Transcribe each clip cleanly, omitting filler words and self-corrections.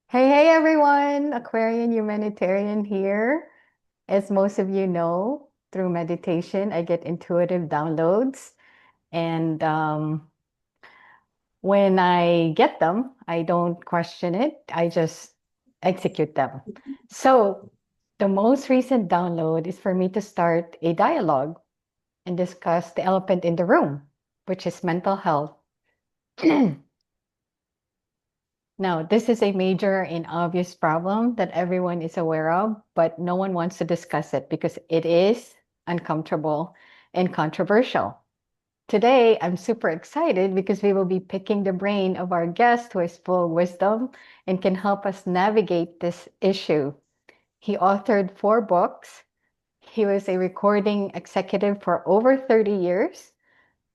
Hey everyone, Aquarian Humanitarian here. As most of you know, through meditation, I get intuitive downloads. And when I get them, I don't question it, I just execute them. So, the most recent download is for me to start a dialogue and discuss the elephant in the room, which is mental health. Now, this is a major and obvious problem that everyone is aware of, but no one wants to discuss it because it is uncomfortable and controversial. Today, I'm super excited because we will be picking the brain of our guest who is full of wisdom and can help us navigate this issue. He authored 4 books. He was a recording executive for over 30 years,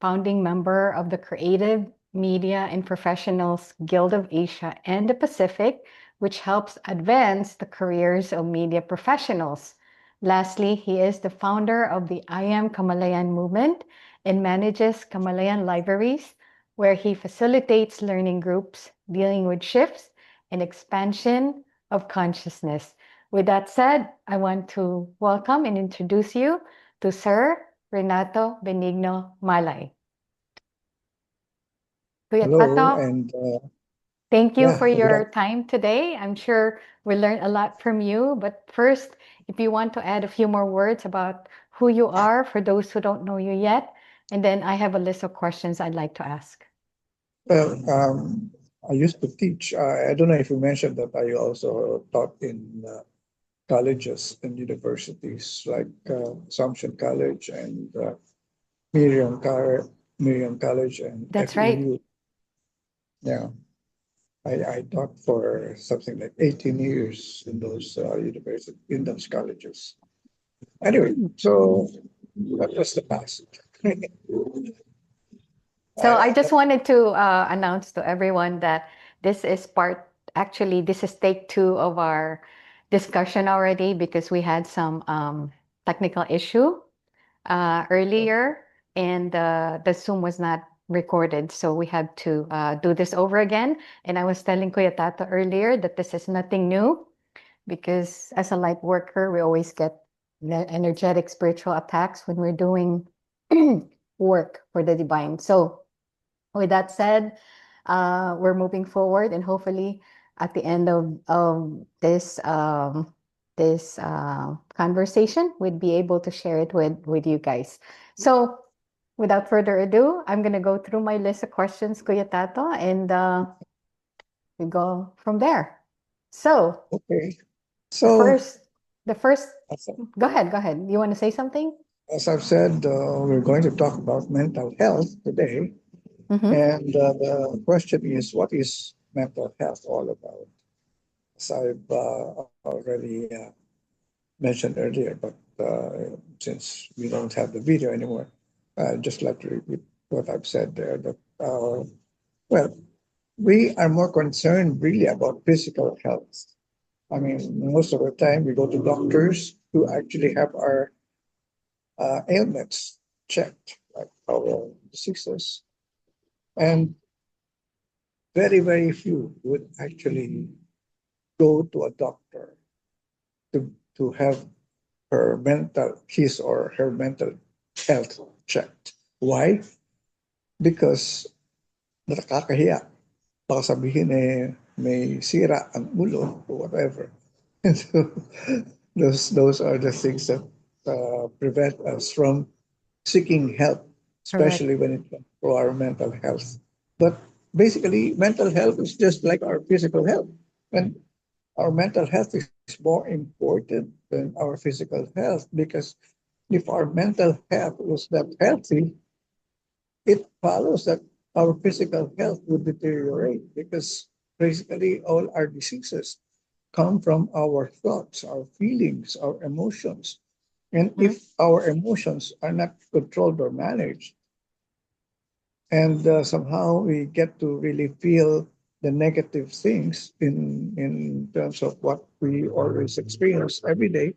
founding member of the Creative Media and Professionals Guild of Asia and the Pacific, which helps advance the careers of media professionals. Lastly, he is the founder of the AM Kamalayan Movement and manages Kamalayan Libraries, where he facilitates learning groups dealing with shifts and expansion of consciousness. With that said, I want to welcome and introduce you to Sir Renato Benigno Malay. Kuya Hello, Tato, and thank you for yeah, good your time today. I'm sure we learned a lot from you. But first, if you want to add a few more words about who you are for those who don't know you yet, and then I have a list of questions I'd like to ask. well, I used to teach. I don't know if you mentioned that I also taught in colleges and universities like Assumption College and Miriam, Miriam College and That's right. FEU. Yeah, I taught for something like 18 years in those university in those colleges. Anyway, so that was the past. So I uh, just wanted to announce to everyone that this is actually, this is take two of our discussion already because we had some technical issue earlier, and the Zoom was not recorded. So we had to do this over again. And I was telling Kuya Tato earlier that this is nothing new because as a light worker, we always get energetic spiritual attacks when we're doing work for the divine. So with that said, we're moving forward, and hopefully at the end of this conversation, we'd be able to share it with you guys. So without further ado, I'm gonna go through my list of questions, Kuya Tato, and we go from there. So okay, the so. first, the first, go ahead, go ahead. You want to say something? As I've said, we're going to talk about mental health today. Mm-hmm. And the question is, what is mental health all about? As I've already mentioned earlier, but since we don't have the video anymore, just like to repeat what I've said there, that, well, we are more concerned really about physical health. I mean, most of the time we go to doctors who actually have our ailments checked, like our diseases. And very, very few would actually go to a doctor to have his or her mental health checked. Why? Because nakakahiya. Baka sabihin may sira ang ulo or whatever. And so those are the things that prevent us from seeking help, Correct. especially when it comes to our mental health. But basically, mental health is just like our physical health. And our mental health is more important than our physical health because if our mental health was not healthy, it follows that our physical health would deteriorate because basically all our diseases come from our thoughts, our feelings, our emotions. And Mhm. if our emotions are not controlled or managed, and somehow we get to really feel the negative things in terms of what we always experience every day,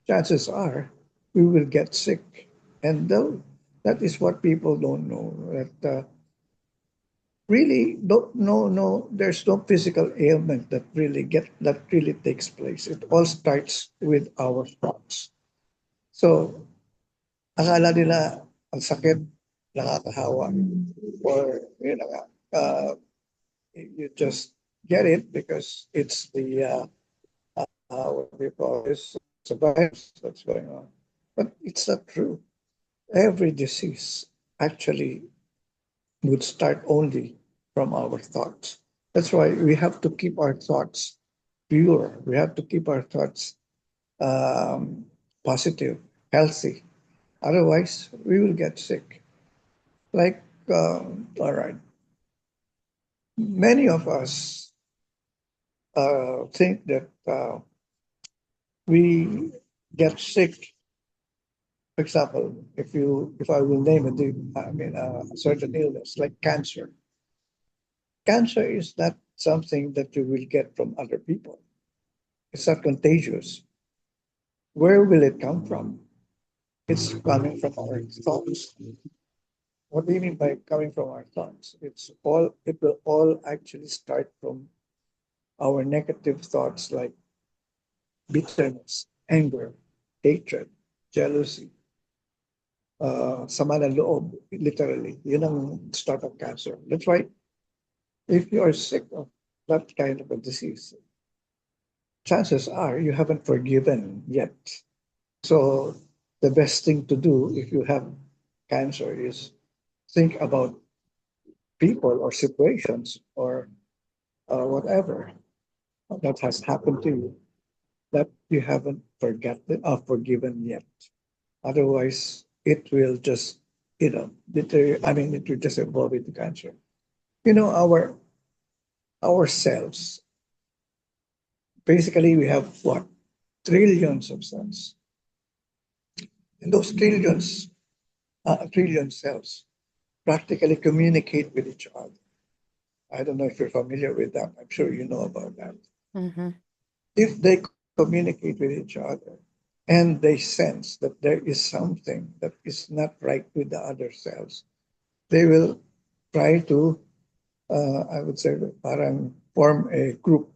chances are we will get sick. And though that is what people don't know, that really don't no there's no physical ailment that really takes place. It all starts with our thoughts. So akala nila ang sakit nakakahawa or you know you just get it because it's the what do you call this? It's a virus that's going on. But it's not true. Every disease actually would start only from our thoughts. That's why we have to keep our thoughts pure. We have to keep our thoughts um, positive, healthy. Otherwise, we will get sick. Like, all right, many of us think that we get sick. For example, if I will name a certain illness like cancer. Cancer is not something that you will get from other people. It's not contagious. Where will it come from? It's coming from our thoughts. What do you mean by coming from our thoughts? It will all actually start from our negative thoughts like bitterness, anger, hatred, jealousy, sama ng loob, literally. Yun ang start of cancer. That's why if you are sick of that kind of a disease, chances are you haven't forgiven yet. So the best thing to do if you have cancer is think about people or situations or whatever that has happened to you that you haven't forgotten or forgiven yet. Otherwise, it will just, it will just evolve into cancer. You know, our cells, basically we have what? Trillions of cells. And those trillion cells practically communicate with each other. I don't know if you're familiar with that. I'm sure you know about that. Mm-hmm. If they communicate with each other and they sense that there is something that is not right with the other cells, they will try to, I would say, parang form a group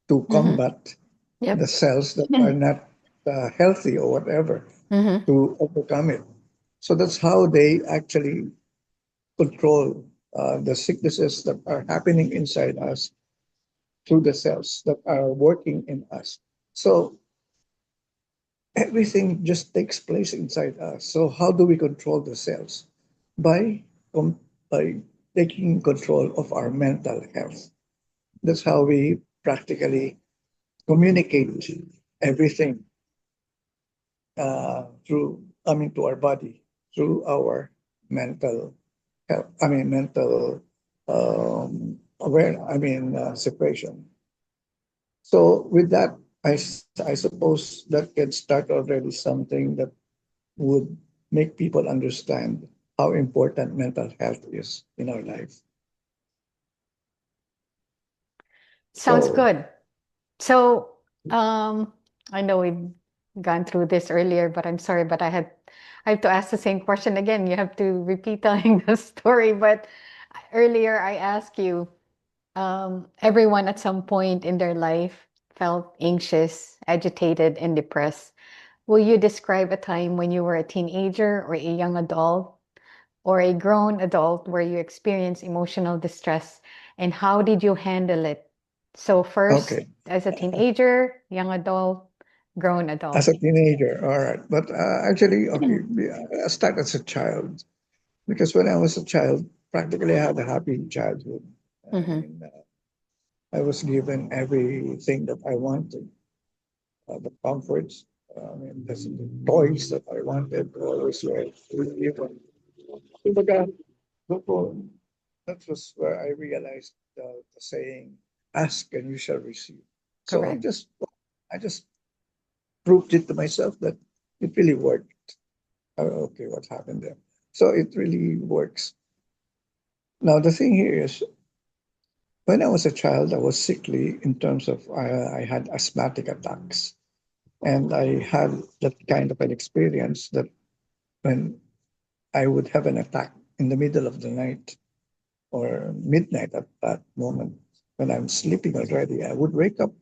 to Mm-hmm. combat the Yep. cells that are not healthy or whatever Mm-hmm. to overcome it. So that's how they actually control the sicknesses that are happening inside us through the cells that are working in us. So everything just takes place inside us. So how do we control the cells? By by taking control of our mental health. That's how we practically communicate everything to our body through our mental health. Mental separation. So with that, I suppose that can start already something that would make people understand how important mental health is in our life. Sounds So, good. So, um, I know we've gone through this earlier, but I'm sorry, but I have to ask the same question again. You have to repeat telling the story. But earlier I asked you, everyone at some point in their life felt anxious, agitated, and depressed. Will you describe a time when you were a teenager or a young adult or a grown adult where you experienced emotional distress, and how did you handle it? So first, okay, as a teenager, young adult, grown as adult. a teenager, all right. But actually, okay, I start as a child because when I was a child, practically I had a happy childhood. I Mm-hmm. mean, I was given everything that I wanted, the comforts, the toys that I wanted, always were given. Kumbaga, doon, that was where I realized the saying, ask and you shall receive. So Correct. I just proved it to myself that it really worked. Okay, what happened there? So it really works. Now, the thing here is, when I was a child, I was sickly in terms of I had asthmatic attacks. And I had that kind of an experience that when I would have an attack in the middle of the night, or midnight at that moment when I'm sleeping already, I would wake up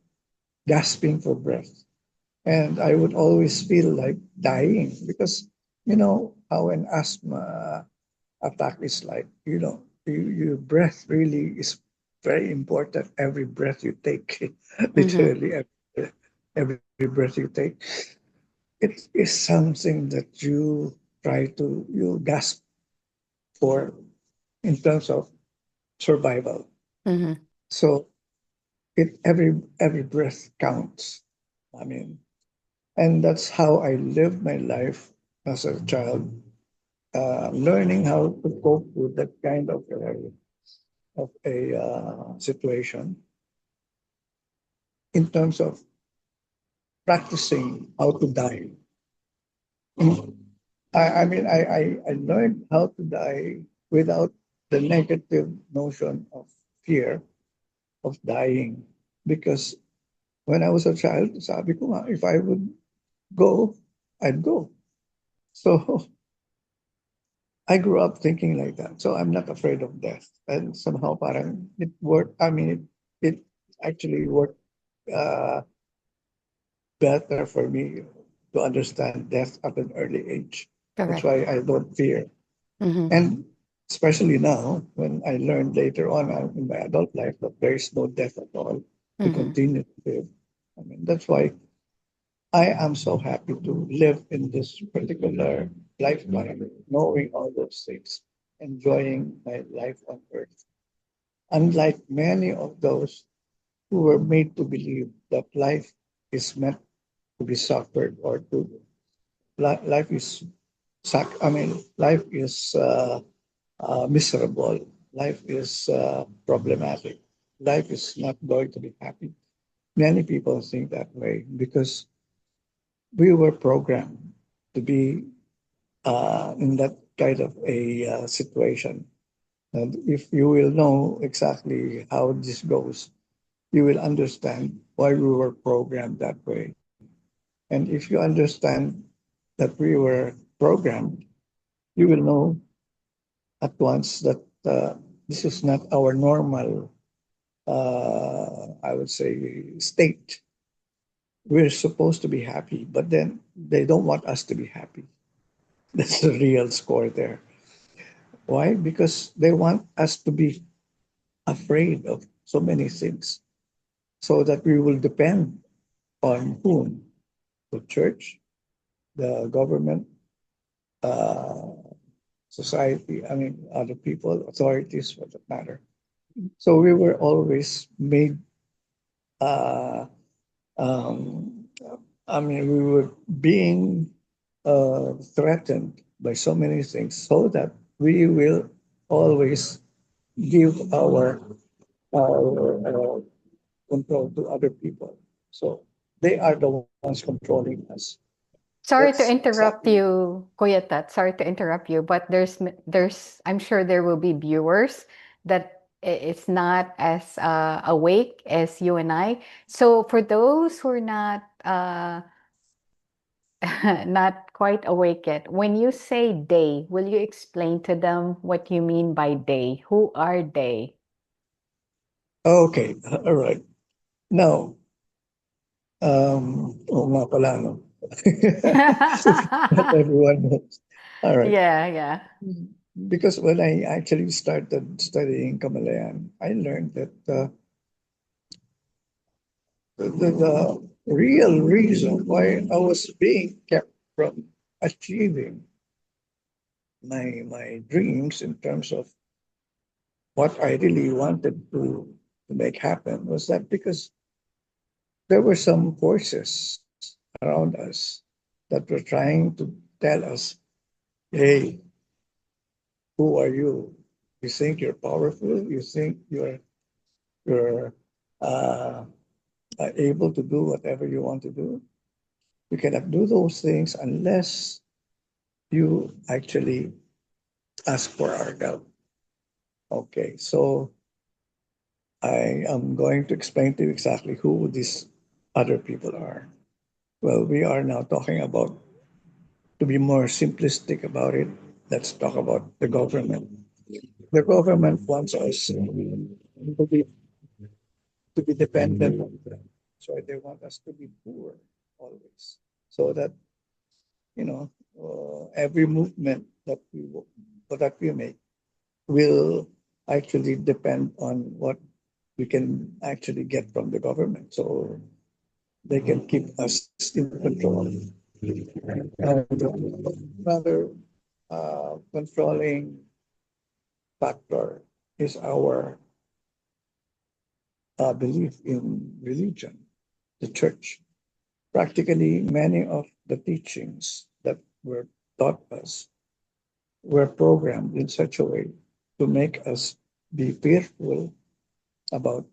gasping for breath. And I would always feel like dying because, you know, how an asthma attack is like, your breath really is very important. Every breath you take, Mm-hmm. literally every breath you take, it is something that you gasp for in terms of survival. Mm-hmm. So every breath counts. I mean, and that's how I lived my life as a child, learning how to cope with that kind of a situation in terms of practicing how to die. Mm. I learned how to die without the negative notion of fear of dying because when I was a child, sabi ko nga, if I would go, I'd go. So I grew up thinking like that. So I'm not afraid of death. And somehow parang it worked. I mean, it actually worked uh, better for me to understand death at an early age. That's Correct. why I don't fear. Mm-hmm. And especially now, when I learned later on in my adult life that there is no death at all, we Mm-hmm. continue to live. I mean, that's why I am so happy to live in this particular lifetime, knowing all those things, enjoying my life on earth. Unlike many of those who were made to believe that life is meant to be suffered or to life is life is miserable. Life is problematic. Life is not going to be happy. Many people think that way because we were programmed to be in that kind of a situation. And if you will know exactly how this goes, you will understand why we were programmed that way. And if you understand that we were programmed, you will know at once that this is not our normal, I would say, state. We're supposed to be happy, but then they don't want us to be happy. That's the real score there. Why? Because they want us to be afraid of so many things so that we will depend on whom? The church, the government, uh, society, other people, authorities for that matter. So we were always made, uh, um, we were being threatened by so many things so that we will always give our control to other people. So they are the ones controlling us. That's Sorry to interrupt exactly. you, Kuya Tat. Sorry to interrupt you, but there's I'm sure there will be viewers that it's not as awake as you and I. So for those who are not not quite awake yet, when you say they, will you explain to them what you mean by they? Who are they? Okay, all right. Now, oo nga pala, no? Not everyone knows. All right. Yeah, yeah. Because when I actually started studying Kamalayan, I learned that the real reason why I was being kept from achieving my dreams in terms of what I really wanted to make happen was that because there were some forces around us that were trying to tell us, hey, who are you? You think you're powerful? You think you're uh, able to do whatever you want to do? You cannot do those things unless you actually ask for our help. Okay, so I am going to explain to you exactly who these other people are. Well, we are now talking about, to be more simplistic about it, let's talk about the government. the government wants us to be dependent on them. So they want us to be poor always, so that every movement that we make will actually depend on what we can actually get from the government. So they can keep us in control. And another controlling factor is our belief in religion, the church. Practically, many of the teachings that were taught us were programmed in such a way to make us be fearful about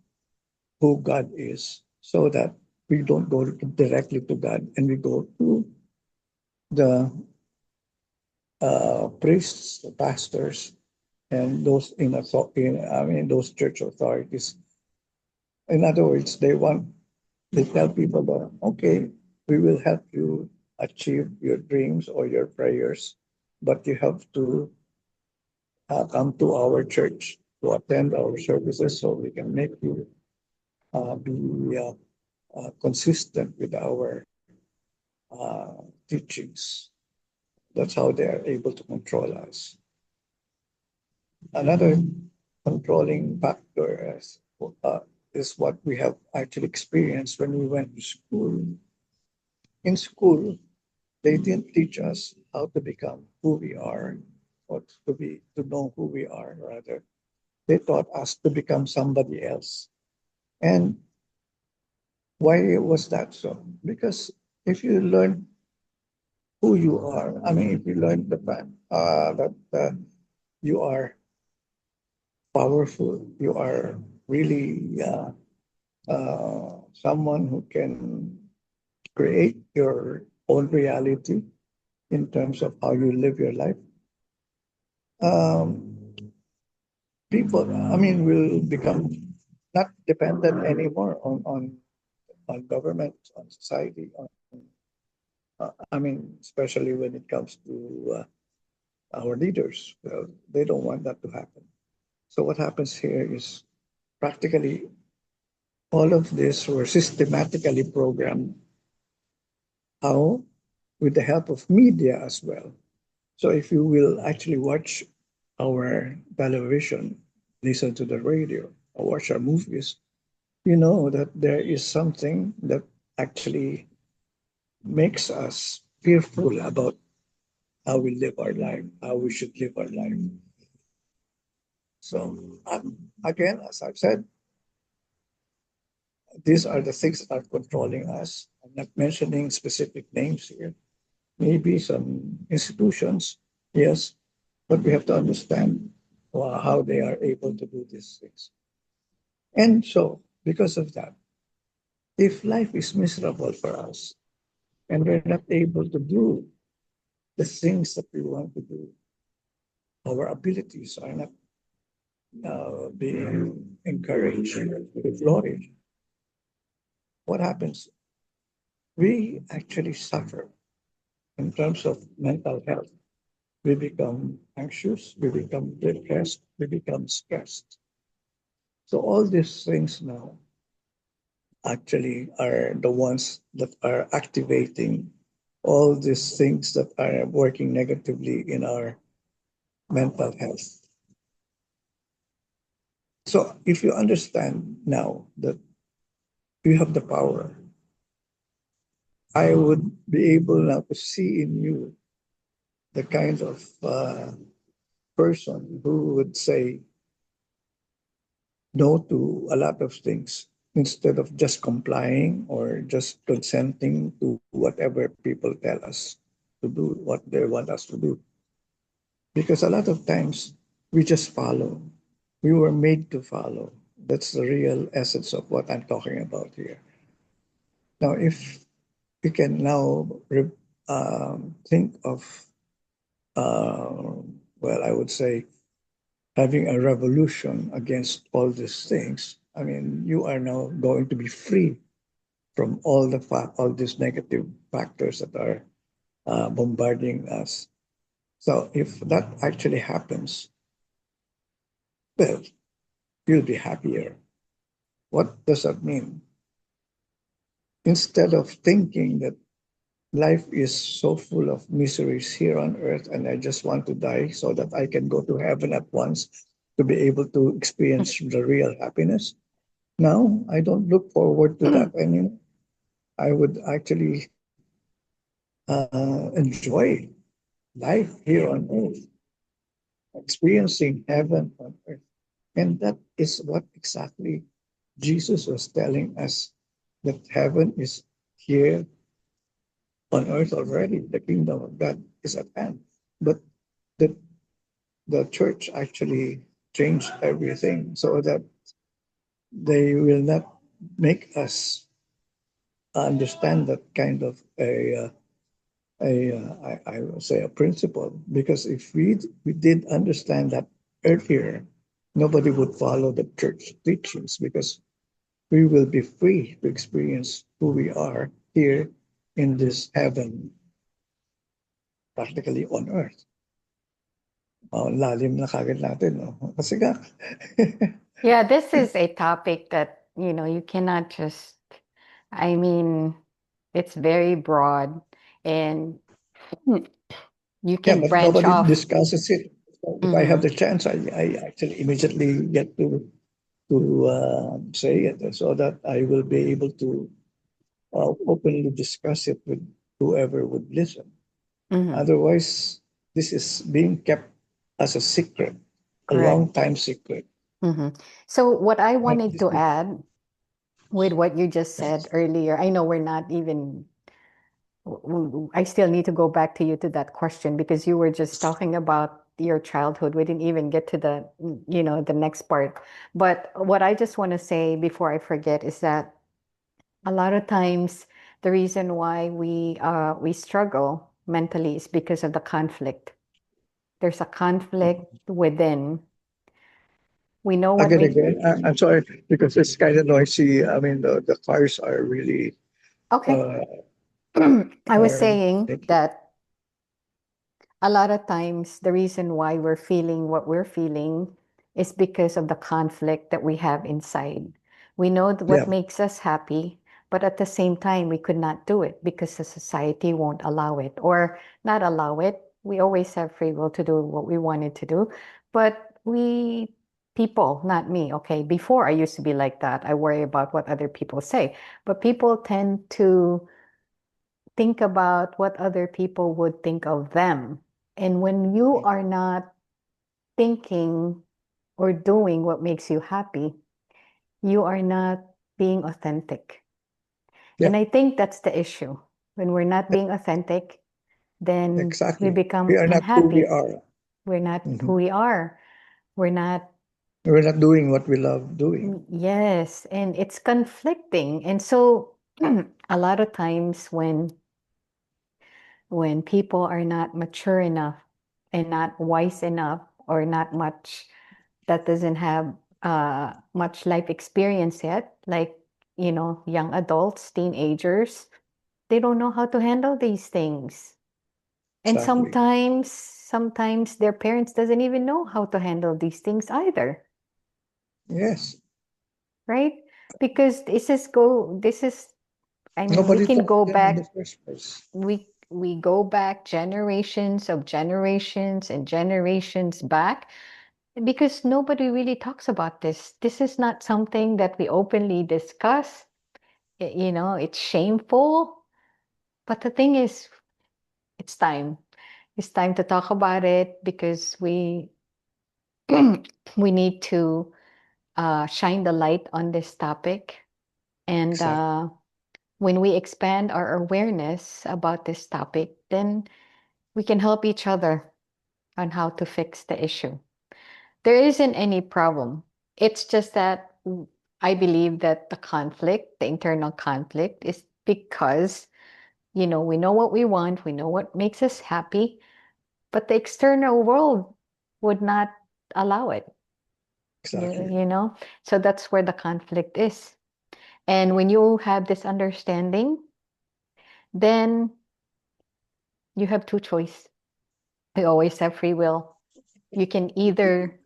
who God is, so that we don't go directly to God and we go to the priests, the pastors, and those those church authorities. In other words, they tell people that, okay, we will help you achieve your dreams or your prayers, but you have to come to our church to attend our services so we can make you be consistent with our teachings. That's how they are able to control us. Another controlling factor is what we have actually experienced when we went to school. In school, they didn't teach us how to become who we are, or to know who we are. Rather, they taught us to become somebody else. And why was that so? Because if you learn who you are, I mean, if you learn the fact that you are powerful, you are really someone who can create your own reality in terms of how you live your life. Um, People, I mean, will become not dependent anymore on government, on society, I mean, especially when it comes to our leaders. Well, they don't want that to happen. So what happens here is practically all of this were systematically programmed. How? With the help of media as well. So if you will actually watch our television, listen to the radio, or watch our movies, you know that there is something that actually makes us fearful about how we live our life, how we should live our life. So again, as I've said, these are the things that are controlling us. I'm not mentioning specific names here. Maybe some institutions, yes, but we have to understand how they are able to do these things. And so, because of that, if life is miserable for us and we're not able to do the things that we want to do, our abilities are not being encouraged to flourish, what happens? We actually suffer in terms of mental health. We become anxious, we become depressed, we become stressed. So all these things now actually are the ones that are activating all these things that are working negatively in our mental health. So if you understand now that you have the power, I would be able now to see in you the kind of person who would say no to a lot of things instead of just complying or just consenting to whatever people tell us to do, what they want us to do. Because a lot of times we just follow. We were made to follow. That's the real essence of what I'm talking about here. Now, if we can now think of, well, I would say, having a revolution against all these things, I mean, you are now going to be free from all these negative factors that are bombarding us. So if that actually happens, well, you'll be happier. What does that mean? Instead of thinking that life is so full of miseries here on earth and I just want to die so that I can go to heaven at once to be able to experience the real happiness. Now, I don't look forward to that anymore. I would actually enjoy life here on earth, experiencing heaven on earth. And that is what exactly Jesus was telling us, that heaven is here on earth already. The kingdom of God is at hand. But the, the church actually changed everything so that they will not make us understand that kind of I would say a principle, because if we did understand that earlier, nobody would follow the church teachings, because we will be free to experience who we are here in this heaven, practically on earth. Oh, lalim na kagad natin, no? Kasi nga, Yeah, this is a topic that, you cannot just, I mean, it's very broad and you yeah, can but branch nobody off. discusses it. So if I have Hmm. the chance, I actually immediately get to say it so that I will be able to openly discuss it with whoever would listen. Hmm. Otherwise, this is being kept as a secret, a Correct. long time secret. Hmm. So what I Not wanted this to is, add with what you just said earlier, I know we're not even, I still need to go back to you to that question because you were just talking about your childhood. We didn't even get to the next part. But what I just want to say before I forget is that a lot of times the reason why we struggle mentally is because of the conflict. There's a conflict within. We know what makes. again, I'm sorry because it's kind of noisy. I mean, the cars are really Okay. uh, I was are saying that a lot of times the reason why we're feeling what we're feeling is because of the conflict that we have inside. We know what yeah, makes us happy, but at the same time, we could not do it because the society won't allow it or not allow it. We always have free will to do what we wanted to do, but people, not me, okay? Before I used to be like that. I worry about what other people say, but people tend to think about what other people would think of them. And when you are not thinking or doing what makes you happy, you are not being authentic. yeah, And I think that's the issue. When we're not being authentic, then we exactly. We become are not who we unhappy. are. We're not who Mhm. we are. We're not, We're not doing what we love doing. yes, and it's conflicting. And so a lot of times when people are not mature enough and not wise enough or not much that doesn't have much life experience yet, like young adults, teenagers, they don't know how to handle these things. And Exactly. sometimes their parents doesn't even know how to handle these things either, Yes. right? Because this is, I mean, we Nobody can taught go them in the back, first place. we go back generations of generations and generations back because nobody really talks about this. This is not something that we openly discuss. It's shameful. But the thing is, it's time. It's time to talk about it because we need to shine the light on this topic. And Exactly. when we expand our awareness about this topic, then we can help each other on how to fix the issue. There isn't any problem. It's just that I believe that the internal conflict, is because, we know what we want, we know what makes us happy, but the external world would not allow it, you, Exactly. you know? So that's where the conflict is. And when you have this understanding, then you have two choices. You always have free will. You can either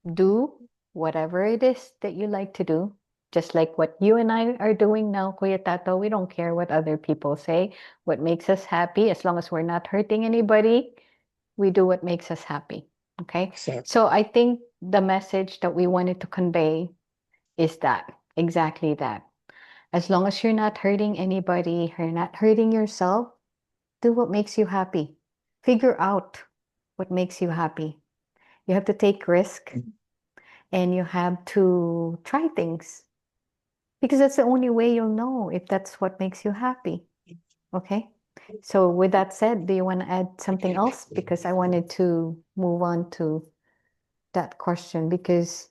do whatever it is that you like to do. Just like what you and I are doing now, Kuya Tato, we don't care what other people say. What makes us happy, as long as we're not hurting anybody, we do what makes us happy. Okay. Exactly. So I think the message that we wanted to convey is that exactly that. As long as you're not hurting anybody, you're not hurting yourself, do what makes you happy. Figure out what makes you happy. You have to take risk and you have to try things because that's the only way you'll know if that's what makes you happy. Okay. So, with that said, do you want to add something else? Because I wanted to move on to that question because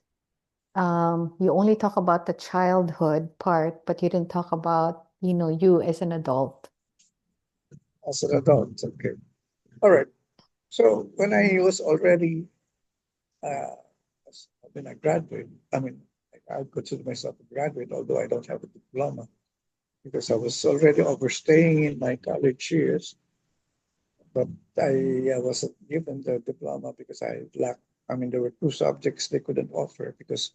you only talk about the childhood part, but you didn't talk about, you as an adult. As an adult. Okay. All right. So when I was already uh, when I graduate, I mean, I consider myself a graduate, although I don't have a diploma because I was already overstaying in my college years. But I wasn't given the diploma because I lacked. I mean, there were two subjects they couldn't offer because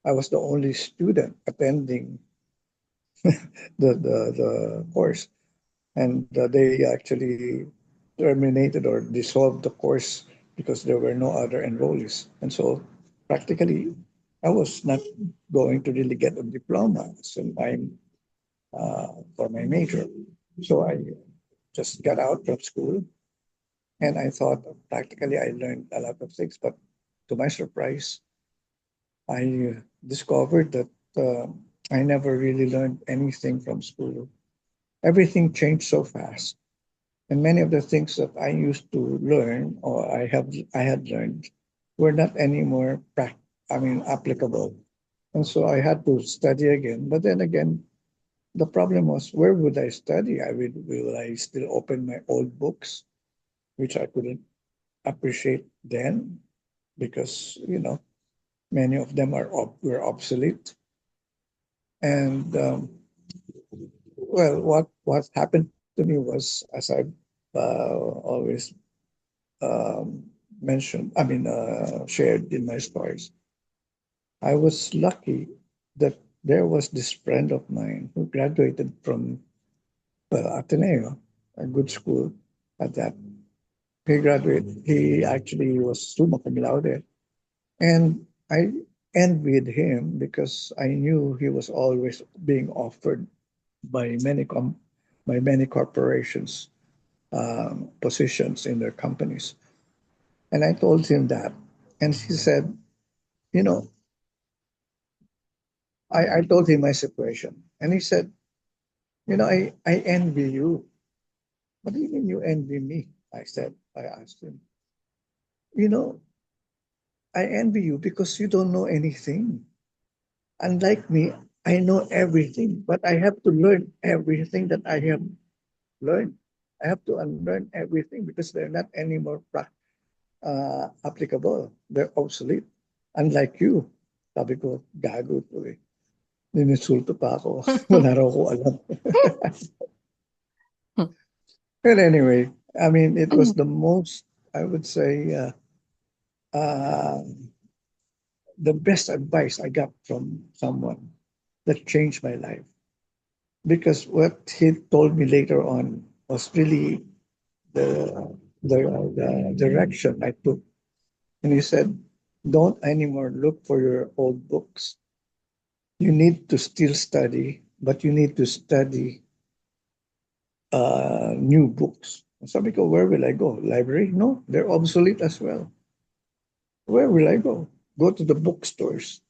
I was the only student attending the course, and they actually terminated or dissolved the course because there were no other enrollees, and so practically I was not going to really get a diploma for my major. So I just got out from school, and I thought practically I learned a lot of things, but to my surprise, I discovered that I never really learned anything from school. Everything changed so fast, and many of the things that I used to learn or I had learned were not anymore applicable. And so I had to study again. But then again, the problem was where would I study? Will I still open my old books, which I couldn't appreciate then because many of them were obsolete. And well, what happened to me was, as I always um, mentioned, shared in my stories, I was lucky that there was this friend of mine who graduated from Ateneo, a good school at that. He graduated. He actually was summa cum laude, and I envied him because I knew he was always being offered by many corporations positions in their companies. And I told him that, and he said, you know, I told him my situation, and he said, I envy you. What do you mean you envy me? I asked him, you know, I envy you because you don't know anything. Unlike me, I know everything, but I have to learn everything that I have learned. I have to unlearn everything because they're not anymore applicable. They're obsolete. Unlike you. Sabi ko, gago to eh. Nininsulto pa ako. Wala raw ko alam. But anyway, I mean, it was the most, I would say, uh, the best advice I got from someone that changed my life. Because what he told me later on was really the, the direction I took. And he said, don't anymore look for your old books. You need to still study, but you need to study new books. Sabi ko, where will I go? Library? No, they're obsolete as well. Where will I go? Go to the bookstores.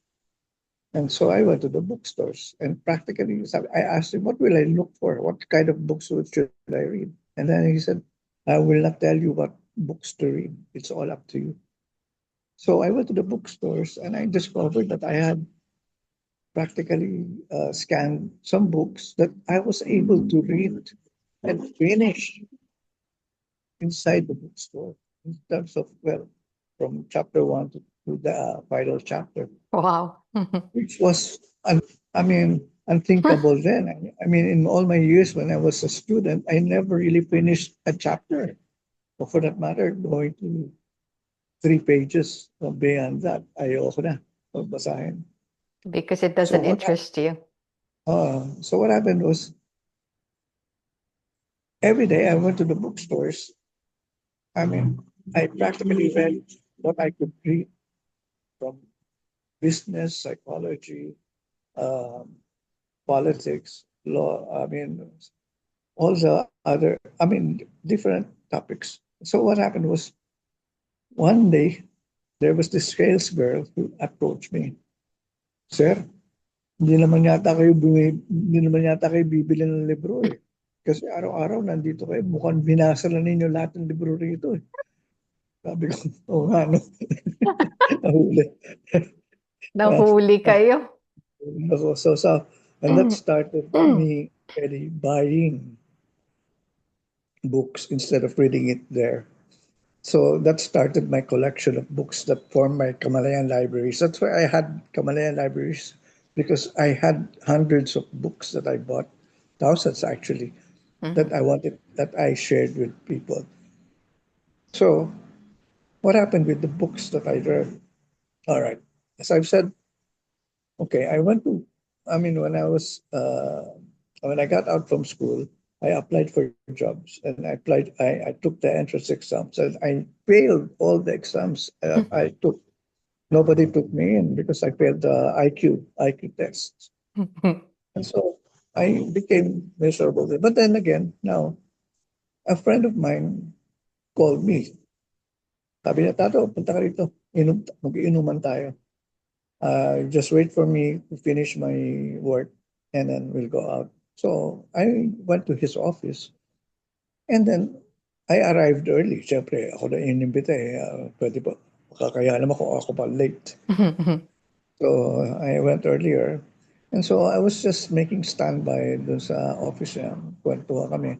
And so I went to the bookstores and practically I asked him, what will I look for? What kind of books should I read? And then he said, I will not tell you what books to read. It's all up to you. So I went to the bookstores and I discovered that I had practically scanned some books that I was able to read and finish inside the bookstore in terms of, well, from chapter one to the final chapter, Wow. which was, I mean, unthinkable then. I mean, in all my years when I was a student, I never really finished a chapter, or for that matter, going to 3 pages. Beyond that, ayoko na magbasahin. Because it So doesn't what interest you. so what happened was every day I went to the bookstores. I mean, I practically read what I could read from business, psychology, um, politics, law. I mean, all the other. I mean, different topics. So what happened was one day there was this sales girl who approached me. Sir, hindi naman yata kayo bibili ng libro eh. Kasi araw-araw nandito kayo, mukhang binasa na ninyo lahat ng libro rito eh. Sabi ko, oo nga, no? Nahuli. Ah, Nahuli kayo. and that started me really buying books instead of reading it there. So that started my collection of books that formed my Kamalayan Libraries. That's why I had Kamalayan Libraries because I had hundreds of books that I bought, thousands actually, that Mhm. I wanted, that I shared with people. So what happened with the books that I read? All right, as I've said, okay, I mean, when I got out from school, I applied for jobs and I took the entrance exams and I failed all the exams I took. Nobody took me in because I failed the IQ tests. And so I became miserable. But then again, now, a friend of mine called me. Sabi niya, Tato, punta ka rito. Mag-iinuman tayo. Just wait for me to finish my work and then we'll go out. So I went to his office and then I arrived early. Siyempre, ako na inimbita eh. Pwede pa, kakaya naman kung ako pa late. So I went earlier. And so I was just making standby dun sa office niya. Kwentuhan kami.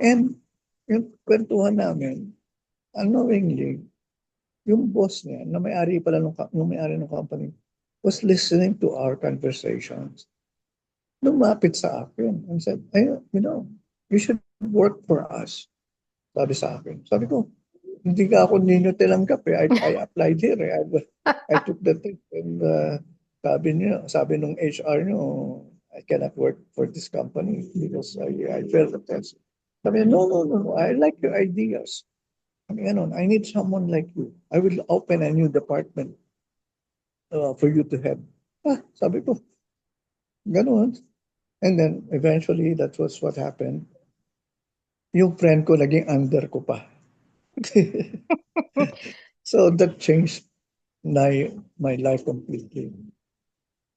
And yung kwentuhan namin, unknowingly, yung boss niya, na may-ari pala nung may-ari ng company, was listening to our conversations. Lumapit sa akin and said, you should work for us. Sabi sa akin. Sabi ko, hindi ka ako ninyo tinanggap eh. I applied here eh. I took the test and sabi nung HR nyo, I cannot work for this company because I failed the test. Sabi niya, no. I like your ideas. Sabi ganon, I need someone like you. I will open a new department for you to head. Sabi ko, ganon. And then eventually that was what happened. Yung friend ko naging under ko pa. So that changed my life completely.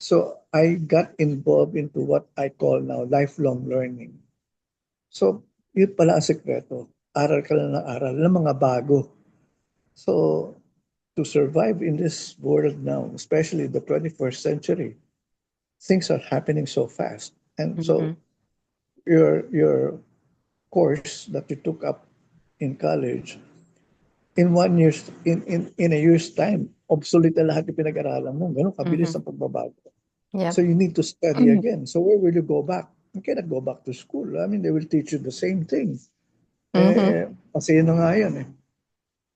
So I got involved into what I call now lifelong learning. So yun pala ang sekreto. Aral ka lang ng aral ng mga bago. So to survive in this world now, especially the 21st century, things are happening so fast. And so Mhm. your course that you took up in college, in a year's time, obsolete na lahat yung pinag-aralan mo. Ganun kabilis Mhm. ang pagbabago. So Yep. you need to study again. So where will you go back? You cannot go back to school. I mean, they will teach you the same thing. Mhm. Kasi yun na nga yun eh.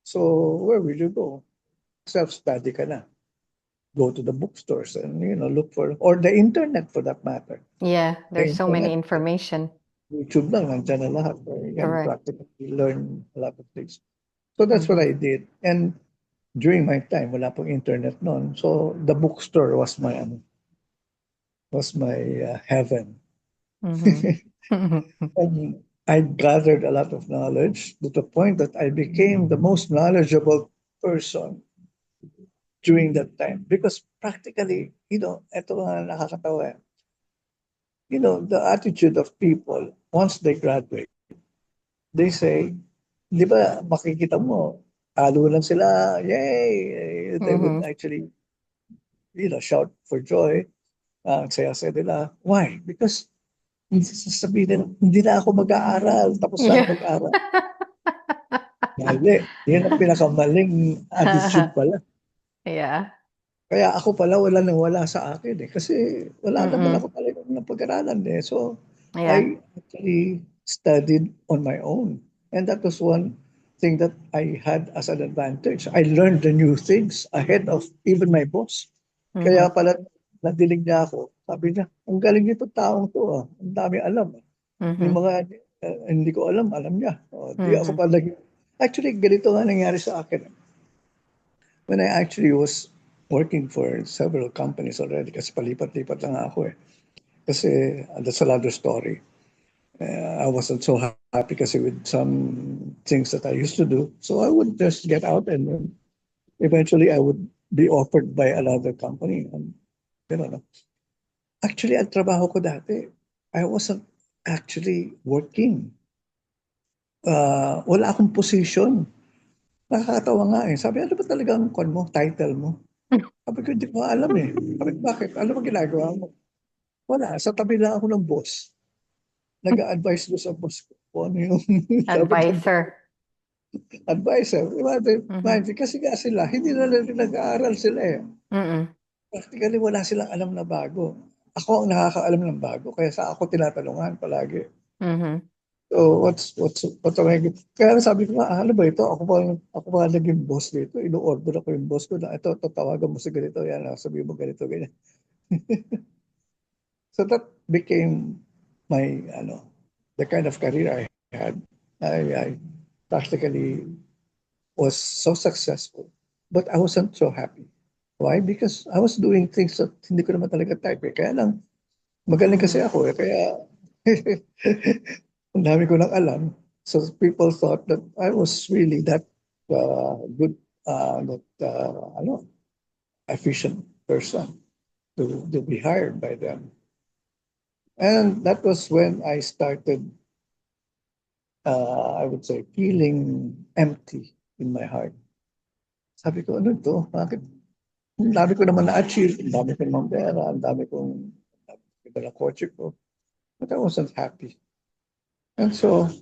So where will you go? Self-study ka na. Go to the bookstores and, look for, or the internet for that matter. Yeah, The there's so many internet, information. YouTube lang, nandiyan na lahat. You can Correct. practically learn a lot of things. So that's what Mhm. I did. And during my time, wala pong internet noon. So the bookstore was my heaven. Mhm. And I gathered a lot of knowledge to the point that I became the most knowledgeable person during that time. Because practically, ito nga nakakatawa. The attitude of people once they graduate, they say, di ba, makikita mo, talo lang sila, yay! They would Mhm. actually, shout for joy. Ang saya-saya nila. Why? Because hindi sasabihin nila, hindi na ako mag-aaral, tapos na ako Yeah. mag-aaral. Mali. Yan ang pinakamaling attitude pala. Yeah. Kaya ako pala wala nang wala sa akin eh. Kasi wala naman Mm-mm. ako talaga ng pag-aralan eh. So Yeah. I actually studied on my own. And that was one. thing that I had as an advantage. I learned the new things ahead of even my boss. Mhm. Kaya pala nadinig niya ako. Sabi niya, ang galing nito taong to ah. Ang dami alam. Yung Mhm. mga hindi ko alam, alam niya. Di ako Mhm. pa naging... Actually, ganito nga nangyari sa akin. When I actually was working for several companies already kasi palipat-lipat lang ako eh. Kasi that's another story. I wasn't so happy kasi with some things that I used to do. So I would just get out and then eventually I would be offered by another company. And, you know, actually, ang trabaho ko dati, I wasn't actually working. Wala akong position. Nakakatawa nga eh. Sabi, ano ba talaga ang kon mo, title mo? Sabi ko, hindi ko alam eh. Sabi ko, bakit? Ano ba ginagawa mo? Wala, sa tabi lang ako ng boss. Nag-a-advise ko sa boss ko kung ano yung dapat kong Advisor. advisor. Mhm. Imagine, kasi nga sila, hindi na rin nag-aaral sila eh. Mm. Practically, wala silang alam na bago. Ako ang nakakaalam ng bago, kaya sa ako tinatanungan palagi. Mhm. So, what's am I kaya sabi ko nga, ano ba ito? Ako ba naging boss dito? Ino-order ako yung boss ko na ito, tatawagan mo sa ganito, yan, sabi mo ganito, ganyan. So that became my, the kind of career I had. I practically was so successful, but I wasn't so happy. Why? Because I was doing things that hindi ko naman talaga type eh. Kaya lang, magaling kasi Mhm. ako eh. Kaya, ang dami ko nang alam. So people thought that I was really that good, that, efficient person to be hired by them. And that was when I started, I would say, feeling empty in my heart. Sabi ko, ano to? Bakit? Ang dami ko naman na-achieve. Ang dami ko naman pera. Ang dami kong iba na kotse ko. But I wasn't happy. And so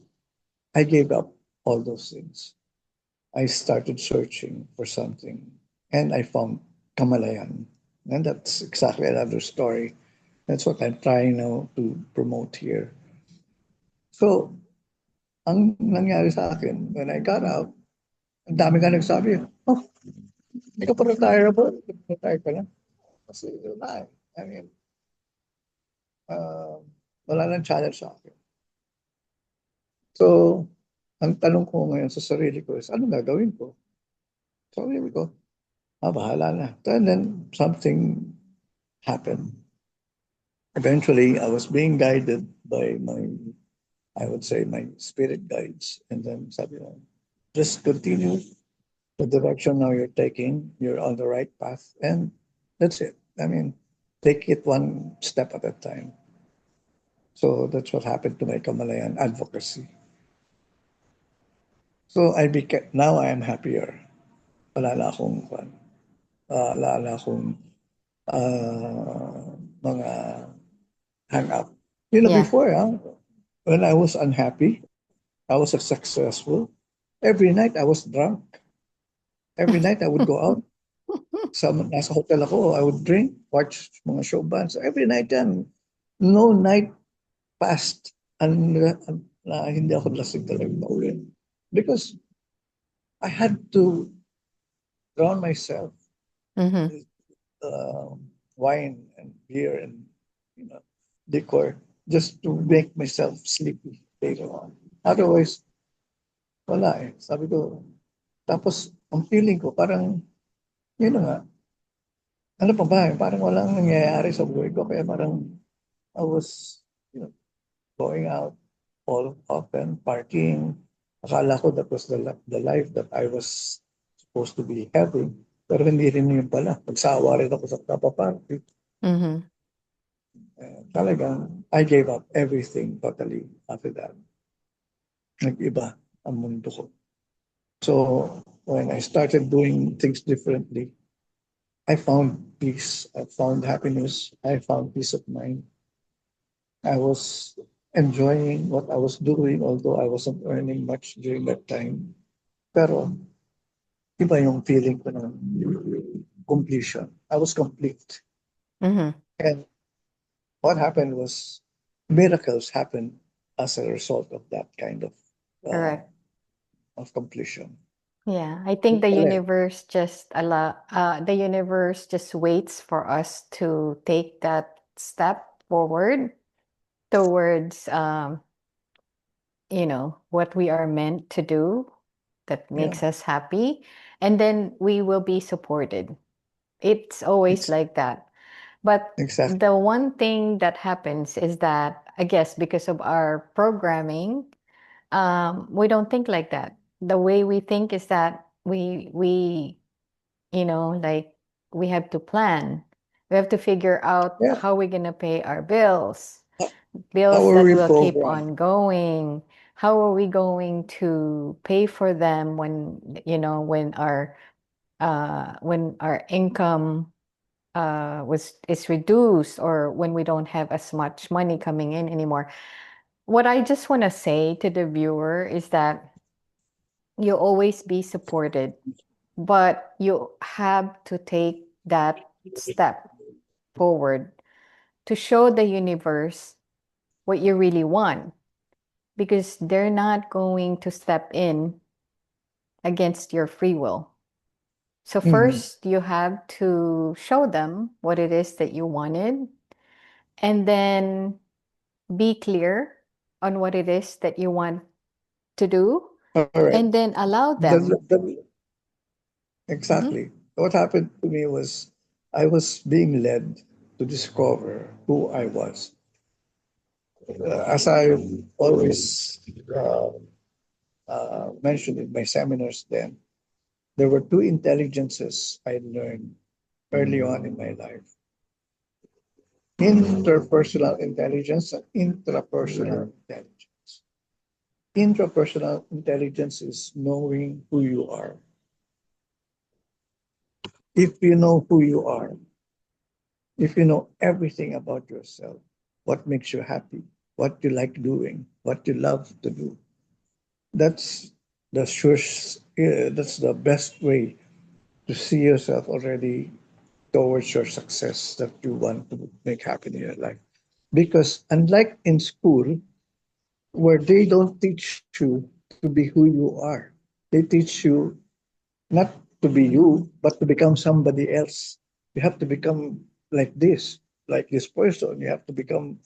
I gave up all those things. I started searching for something. And I found Kamalayan. And that's exactly another story. That's what I'm trying now to promote here. So, ang nangyari sa akin, when I got out, ang dami nga nagsabi, oh, hindi ka pa retireable. Retire ka na. Kasi wala eh. I mean, uh, wala nang challenge sa akin. So, ang tanong ko ngayon sa sarili ko is, anong gagawin ko? So, sabi ko, bahala na. And then, something happened. Eventually, I was being guided by I would say, my spirit guides. And then, sabi ko, just continue the direction now you're taking. You're on the right path. And that's it. I mean, take it one step at a time. So that's what happened to my Kamalayan advocacy. So now I am happier. Wala na akong, wala na akong mga hang up. Yeah. Before, when I was unhappy, I was successful. Every night I was drunk. Every night I would go out. Nasa hotel ako, I would drink, watch mga show bands. Every night yan. No night passed na hindi ako lasing talaga na ulit. Because I had to drown myself Mhm. with wine and beer and you know liquor just to make myself sleepy later on. Otherwise, wala eh. Sabi ko, tapos ang feeling ko parang, yun na nga, ano pa ba eh, parang walang nangyayari sa buhay ko. Kaya parang I was, going out all often, partying. Akala ko that was the life that I was supposed to be having. Pero hindi rin yun pala. Nagsawa rin ako sa kapaparty. Mhm. Talagang, I gave up everything totally after that. Nag-iba ang mundo ko. So, when I started doing things differently, I found peace. I found happiness. I found peace of mind. I was enjoying what I was doing, although I wasn't earning much during that time. Pero iba yung feeling ko ng completion. I was complete. Mhm. And what happened was miracles happened as a result of that kind of uh, Correct. of completion. Yeah, I think Nonetheless, the universe just waits for us to take that step forward towards what we are meant to do that yeah, makes us happy, and then we will be supported. It's always ex- like that. But exactly. the one thing that happens is that, I guess, because of our programming, we don't think like that. The way we think is that like we have to plan. We have to figure out Yeah. how we're gonna pay our bills, How bills are that we will keep programmed? on going. How are we going to pay for them when when our income was is reduced, or when we don't have as much money coming in anymore? What I just want to say to the viewer is that you'll always be supported, but you have to take that step forward to show the universe what you really want, because they're not going to step in against your free will. So Mhm. first you have to show them what it is that you wanted, and then be clear on what it is that you want to do, All right. and then allow The, them. the, Mhm. exactly. What happened to me was I was being led to discover who I was. As I always uh, mentioned in my seminars then, there were two intelligences I learned early on in my life: interpersonal intelligence and intrapersonal intelligence. Intrapersonal intelligence is knowing who you are. If you know who you are, if you know everything about yourself, what makes you happy, what you like doing, what you love to do, that's the sure, that's the best way to see yourself already towards your success that you want to make happen in your life. Because unlike in school, where they don't teach you to be who you are, they teach you not to be you, but to become somebody else. You have to become like this person. You have to become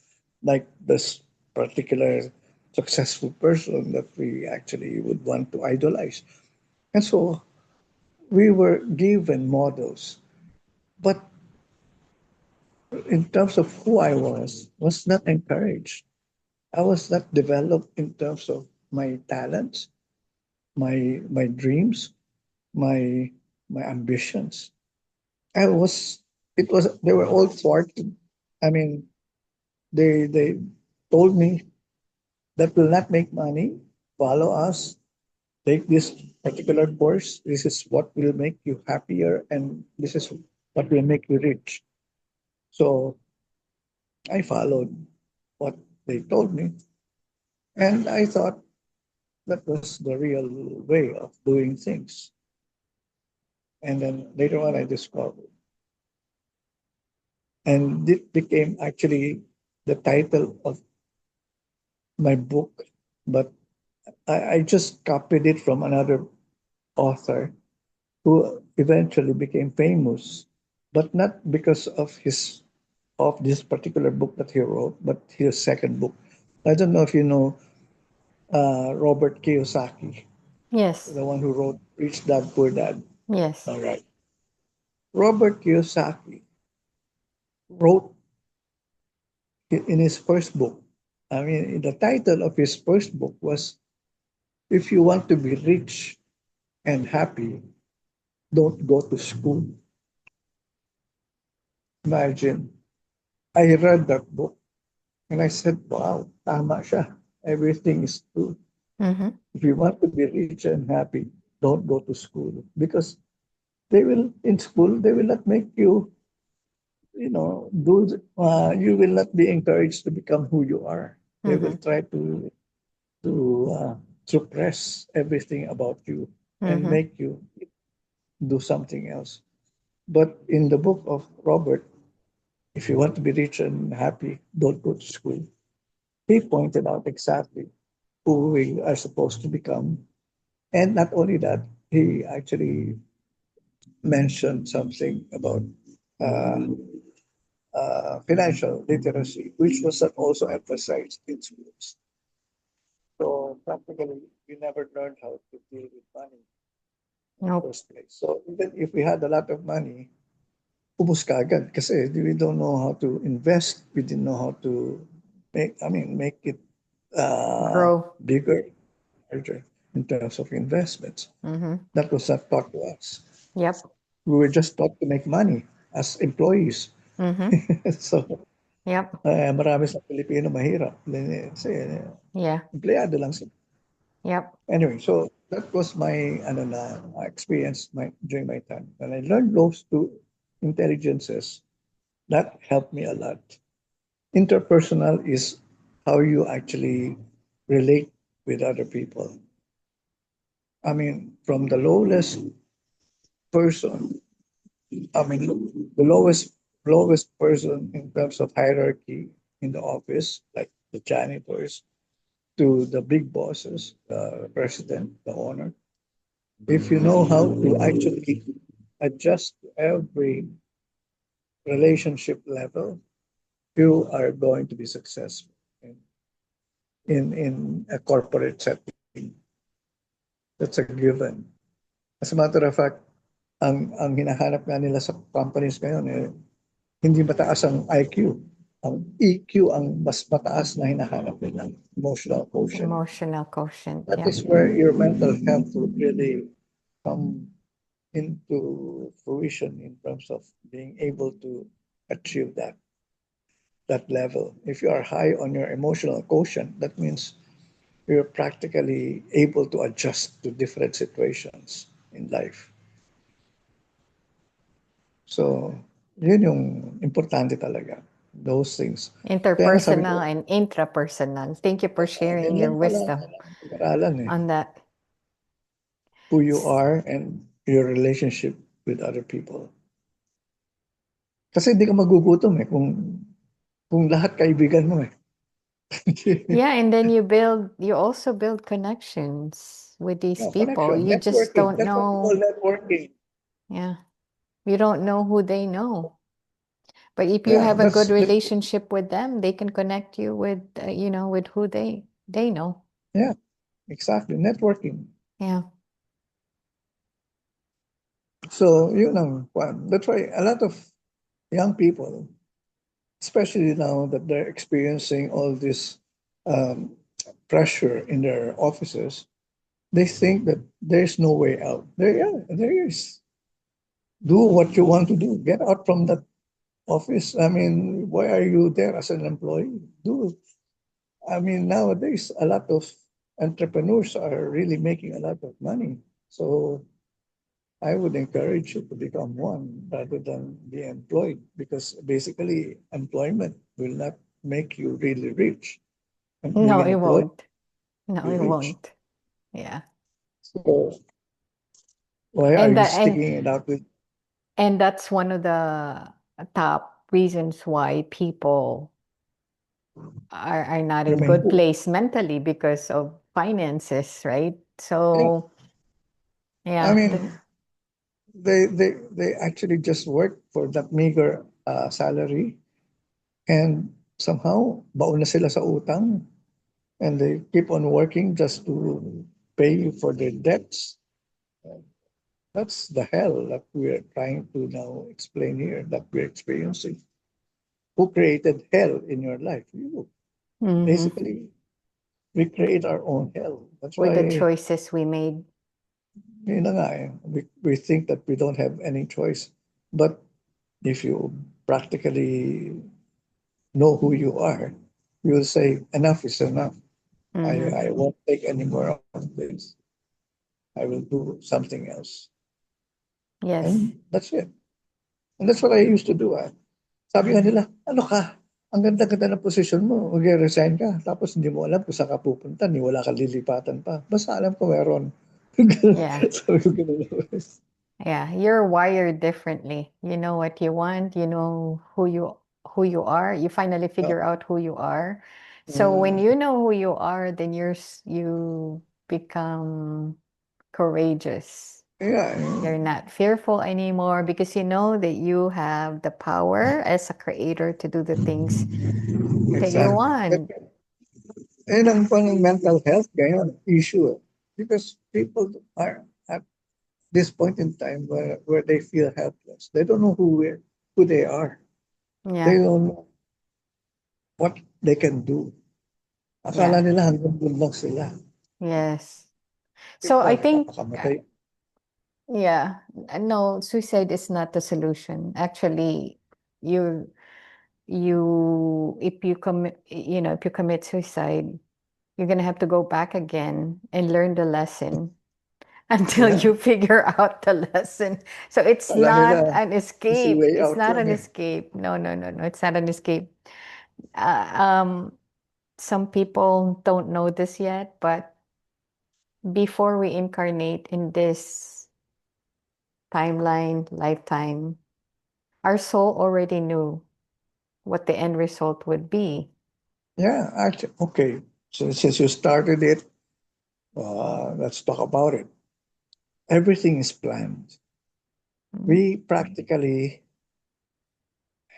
like this particular successful person that we actually would want to idolize. And so we were given models, but in terms of who I was not encouraged. I was not developed in terms of my talents, my dreams, my my ambitions. I was it was they were all thwarted. I mean, they told me that will not make money. Follow us. Take this particular course. This is what will make you happier, and this is what will make you rich. So I followed what they told me, and I thought that was the real way of doing things. And then later on, I discovered, and it became actually the title of my book, but I just copied it from another author who eventually became famous, but not because of this particular book that he wrote, but his second book. I don't know if you know Robert Kiyosaki, Yes. the one who wrote Rich Dad Poor Dad. Yes. All right. Robert Kiyosaki wrote in his first book. I mean, the title of his first book was "If You Want to Be Rich and Happy, Don't Go to School." Imagine, I read that book and I said, wow, tama siya. Everything is true. Mm-hmm. If you want to be rich and happy, don't go to school, because they will in school they will not make you you will not be encouraged to become who you are. They will Mm-hmm. try to suppress everything about you and Mm-hmm. make you do something else. But in the book of Robert, if you want to be rich and happy, don't go to school. He pointed out exactly who we are supposed to become, And not only that, he actually mentioned something about uh, financial literacy, which was not also emphasized in schools. So practically, we never learned how to deal with money in the Nope. first place. So even if we had a lot of money, ubos kaagad kasi we don't know how to invest. We didn't know how to make it Grow. bigger, larger in terms of investments. Mm-hmm. That was not taught to us. Yep. We were just taught to make money as employees. Mm-hmm. So, Yep. marami sa Pilipino mahirap. Kasi, Yeah. empleyado lang sila. Yep. Anyway, so that was my experience during my time. When I learned those two intelligences, that helped me a lot. Interpersonal is how you actually relate with other people. I mean, from the lowest person, the lowest person in terms of hierarchy in the office, like the janitors, to the big bosses, the president, the owner. If you know how to actually adjust to every relationship level, you are going to be successful in a corporate setting. That's a given. As a matter of fact, ang hinahanap nga nila sa companies ngayon hindi mataas ang IQ. Ang EQ ang mas mataas na hinahanap nila, emotional quotient. Emotional quotient. That Yep. is where your mental health would really come into fruition in terms of being able to achieve that level. If you are high on your emotional quotient, that means you're practically able to adjust to different situations in life. So, yun yung importante talaga. Those things. Kaya nga sabi Interpersonal ko, and intrapersonal. Thank you for sharing your ganyan pala wisdom kailangan pag-aralan on that. Who you are and your relationship with other people. Kasi hindi ka magugutom kung lahat kaibigan mo eh. Yeah, and then you also build connections with these No, people. connection, You just networking. don't That's what we call know. networking. Yeah, you don't know who they know. But if you Yeah, have a good that's relationship with them, they can connect you with, with who they know. yeah, exactly, networking. Yeah. So, yun ang one. That's why a lot of young people, especially now that they're experiencing all this um, pressure in their offices, they think that there's no way out. There is. Do what you want to do. Get out from that office. I mean, why are you there as an employee? Do I mean, nowadays, a lot of entrepreneurs are really making a lot of money. So I would encourage you to become one rather than be employed because basically employment will not make you really rich. And being No, an it employee, won't. No, you're it rich. won't. Yeah. So why are And you that and sticking it out with and that's one of the top reasons why people are not in remain good poor? place mentally because of finances, right? Yeah, So I yeah, mean, they actually just work for that meager salary and somehow baon na sila sa utang and they keep on working just to pay for their debts. That's the hell that we're trying to now explain here that we're experiencing. Who created hell in your life? You. hmm Basically, we create our own hell. That's with the why choices we made. yun na nga, we think that we don't have any choice. But if you practically know who you are, you'll say, enough is enough. hmm I won't take any more of this. I will do something else. Yes. And that's it. And that's what I used to do. Sabi nga nila, ano ka? Ang ganda-ganda ng posisyon mo, mag-resign ka. Tapos hindi mo alam kung saan ka pupunta, ni wala kang lilipatan pa. Basta alam ko meron. Yeah. Sabi ko ganun. Yeah. You're wired differently. You know what you want, you know who you are. You finally No. figure out who you are. So when Mm, you know who you are, then you become courageous. Yeah, You're not fearful anymore because you know that you have the power as a creator to do the things that you exactly. want. And ang pang mental health ngayon, issue. Because people are at this point in time where they feel helpless. They don't know who they are. They Yeah. don't know what they can do. Akala Yeah. nila hanggang doon lang sila. Yes. So Iba, I think, napakamatay. yeah, no, suicide is not the solution. Actually, you if you commit, if you commit suicide, you're gonna have to go back again and learn the lesson until Yeah. you figure out the lesson. So it's Akala nila not an easy escape. way It's out not lang an eh. escape. No, no, no, no. It's not an escape. Uh, um, some people don't know this yet, but before we incarnate in this timeline, lifetime, our soul already knew what the end result would be. Yeah, actually, okay. So since you started it, let's talk about it. Everything is planned. Mm. We practically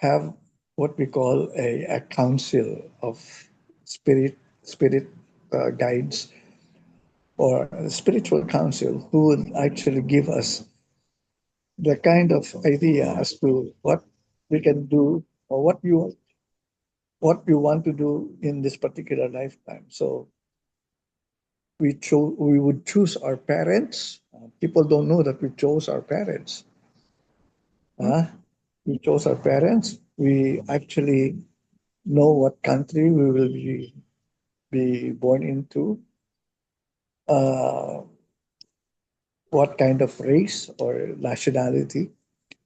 have what we call a council of spirit guides or a spiritual council who would actually give us the kind of idea as to what we can do or what you want to do in this particular lifetime. So we would choose our parents. People don't know that we chose our parents. Mm. Uh, we chose our parents. We actually know what country we will be born into, uh, what kind of race or nationality.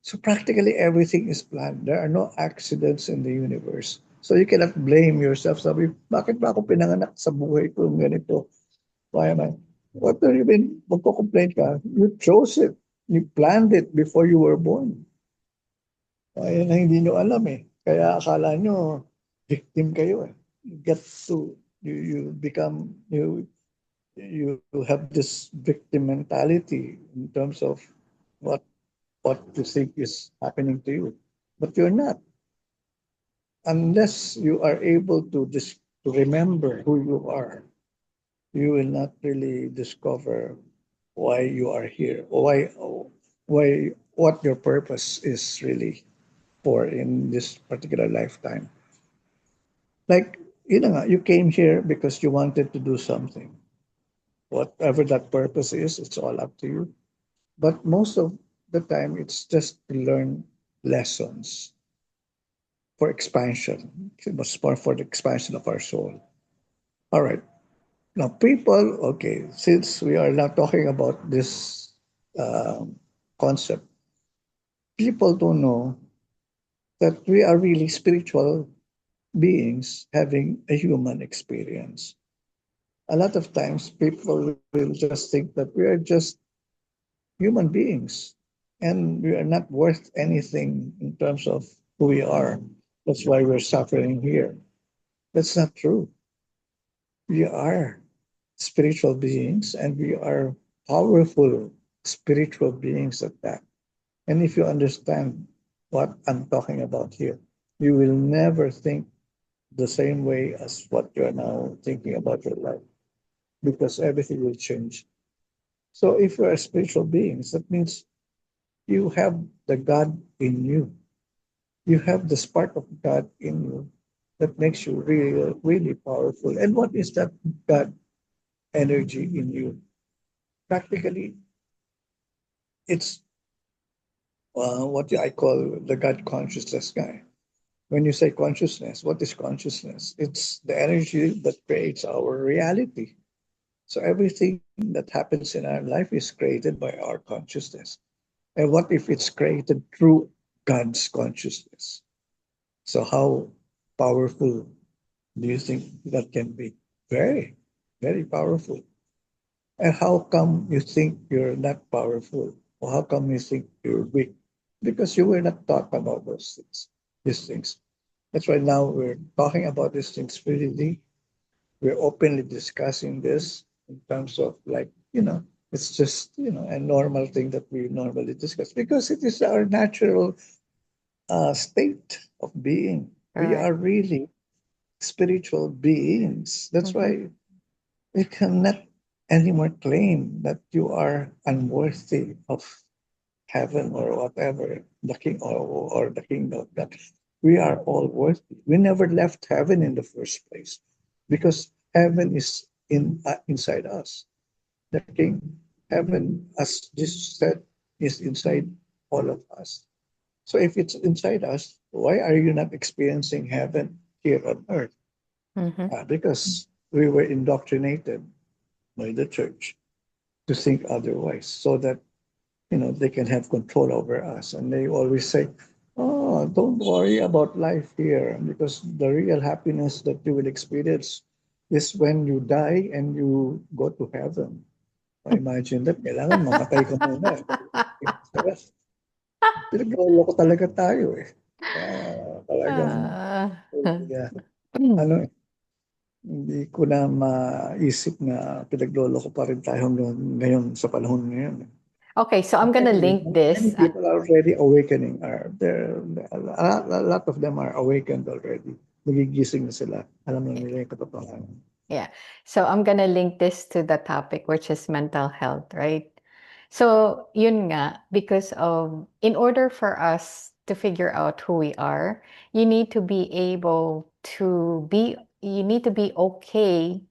So practically everything is planned. There are no accidents in the universe. So you cannot blame yourself. Sabi, bakit ba ako pinanganak sa buhay ko ganito? Why am I? What do you mean? Magko-complain ka? You chose it. You planned it before you were born. Ayun ang hindi nyo alam eh. Kaya akala nyo, victim kayo eh. You get to, you become, you have this victim mentality in terms of what what you think is happening to you. But you're not. Unless you are able to remember who you are, you will not really discover why you are here or why what your purpose is really for in this particular lifetime. Like, you came here because you wanted to do something. Whatever that purpose is, it's all up to you. But most of the time, it's just to learn lessons for expansion. It was more for the expansion of our soul. All right. Now, people, okay, since we are now talking about this um, concept, people don't know that we are really spiritual beings having a human experience. A lot of times, people will just think that we are just human beings and we are not worth anything in terms of who we are. That's why we're suffering here. That's not true. We are spiritual beings and we are powerful spiritual beings at that. And if you understand what I'm talking about here, you will never think the same way as what you're now thinking about your life because everything will change. So if you are spiritual beings, that means you have the God in you. You have the spark of God in you that makes you really, really powerful. And what is that God energy in you? Practically, it's what I call the God consciousness guy. When you say consciousness, what is consciousness? It's the energy that creates our reality. So everything that happens in our life is created by our consciousness. And what if it's created through God's consciousness? So how powerful do you think that can be? Very, very powerful. And how come you think you're not powerful? Or how come you think you're weak? Because you were not taught about those things, these things. That's why now we're talking about these things freely. We're openly discussing this in terms of like, It's just, a normal thing that we normally discuss because it is our natural state of being. We are Correct. really spiritual beings. That's Mm-hmm. why we cannot anymore claim that you are unworthy of heaven or whatever, the king or the kingdom. That we are all worthy. We never left heaven in the first place because heaven is inside us. The king, heaven, as Jesus said, is inside all of us. So if it's inside us, why are you not experiencing heaven here on earth? Mm-hmm. Because we were indoctrinated by the church to think otherwise, so that they can have control over us. And they always say, "Oh, don't worry about life here, because the real happiness that you will experience is when you die and you go to heaven." Imagine that, kailangan mamatay ka muna. Pinagloloko talaga tayo eh. Talagang, Uh, yeah, ano, hindi ko na maisip na pinagloloko pa rin tayo hanggang ngayon sa panahon ngayon. okay, so I'm But gonna anyway, link many this. people are already awakening. A lot of them are awakened already. Nagigising na sila. Alam na nila yung katotohanan. Yeah. So I'm gonna link this to the topic, which is mental health, right? So yun nga, because of, in order for us to figure out who we are, you need to be able to be, you need to be okay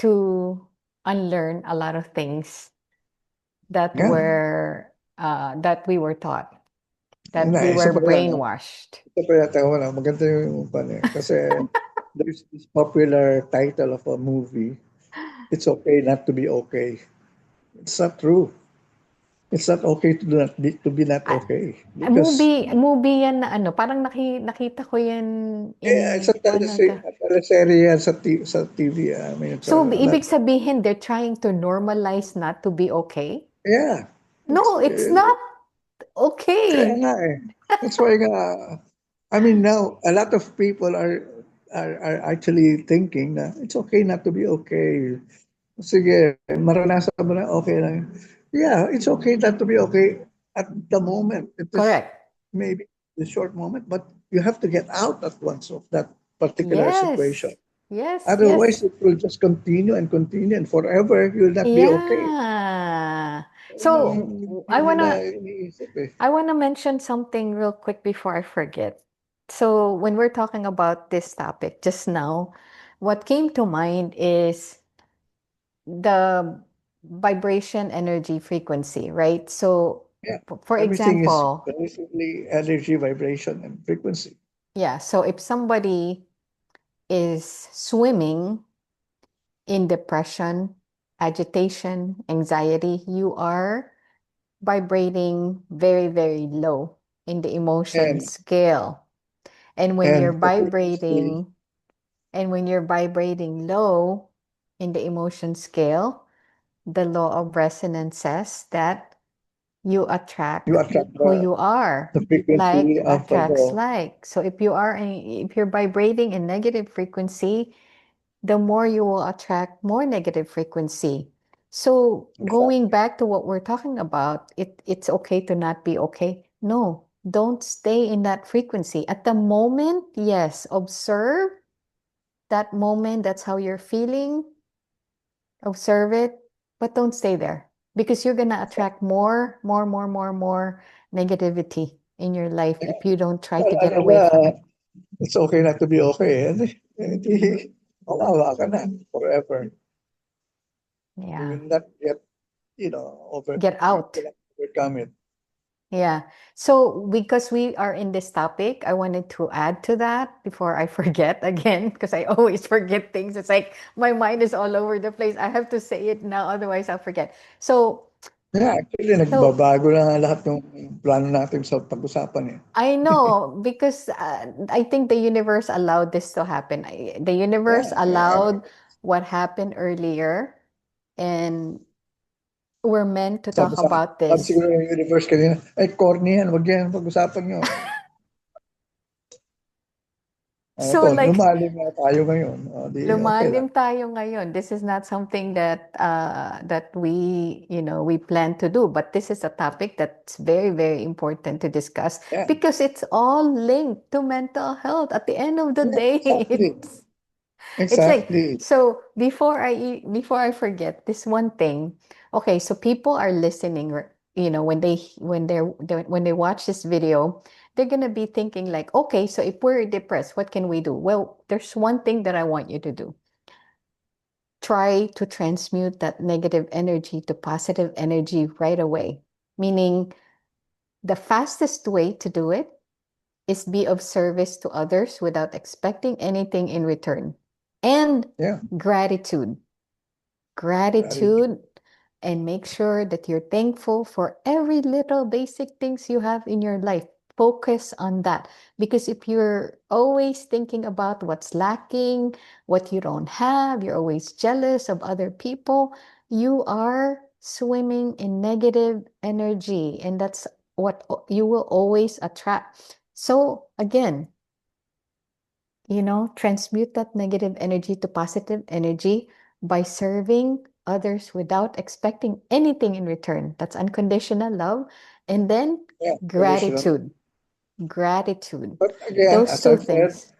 to unlearn a lot of things that Yan. that we were taught, Yun that na, we isa were pa yan. brainwashed. Ito pa yata ako na. Maganda yung pan eh. Kasi there's this popular title of a movie. It's okay not to be okay. It's not true. It's not okay to be not Ah, okay because movie yan na ano, parang nakita ko yan in Sa one of the. teleserye yan sa TV. I mean, it's So, not, ibig sabihin, they're trying to normalize not to be okay? yeah. It's, No, it's not kaya okay. nga eh. That's why nga, I mean now, a lot of people are actually thinking na it's okay not to be okay. Sige, maranasan mo na okay lang. Yeah, it's okay not to be okay at the moment. It is Correct. maybe the short moment, but you have to get out at once of that particular situation. Yes. Yes, Otherwise, yes. it will just continue, and forever you'll not be okay. Yeah. Yun ang So, hindi I nila wanna iniisip eh. I wanna mention something real quick before I forget. So, when we're talking about this topic just now, what came to mind is the vibration energy frequency, right? So, Yeah, for everything is example, basically energy, vibration, and frequency. yeah, so if somebody is swimming in depression, agitation, anxiety, you are vibrating very, very low in the emotion And scale. And when you're and the frequency, vibrating, and when you're vibrating low in the emotion scale, the law of resonance says that you you attract attract who the, you are. the frequency Like of attracts the like. So if you're vibrating in negative frequency, the more you will attract more negative frequency. So going exactly. back to what we're talking about, it's okay to not be okay. No, don't stay in that frequency. At the moment, yes, observe that moment. That's how you're feeling. Observe it, but don't stay there because you're gonna attract more negativity in your life if you don't try to Kala get away nila, from it. it's okay not to be okay. And hindi, kawawa ka na forever. You Yeah. will not get, Get you out. cannot overcome it. Yeah. So because we are in this topic, I wanted to add to that before I forget again, because I always forget things. It's like my mind is all over the place. I have to say it now, otherwise I'll forget. Yeah, actually, So nagbabago na nga lahat ng plano natin sa pag-usapan eh. I know because I think the universe allowed this to happen. The universe Yeah, yeah. allowed what happened earlier, and we're meant to Sabi talk sa about sabi this. siguro ng universe kanina, ay corny yan, wag yan pag-usapan nyo. So like lumalim na tayo ngayon. Di okay lang. lumalim tayo ngayon. This is not something that that we, we plan to do, but this is a topic that's very, very important to discuss Yeah, because it's all linked to mental health. At the end of the yeah, day, exactly. it's like, Exactly. so before I forget this one thing. Okay, so people are listening, when they watch this video, they're gonna be thinking like, okay, so if we're depressed, what can we do? Well, there's one thing that I want you to do. Try to transmute that negative energy to positive energy right away. Meaning, the fastest way to do it is be of service to others without expecting anything in return. And Yeah, gratitude. very Gratitude, and make sure that you're thankful for every little basic things you have in your life. Focus on that, because if you're always thinking about what's lacking, what you don't have, you're always jealous of other people, you are swimming in negative energy, and that's what you will always attract. So again, transmute that negative energy to positive energy by serving others without expecting anything in return. That's unconditional love. And then yeah, conditional. gratitude. Gratitude. But again, Those as two I've said, things.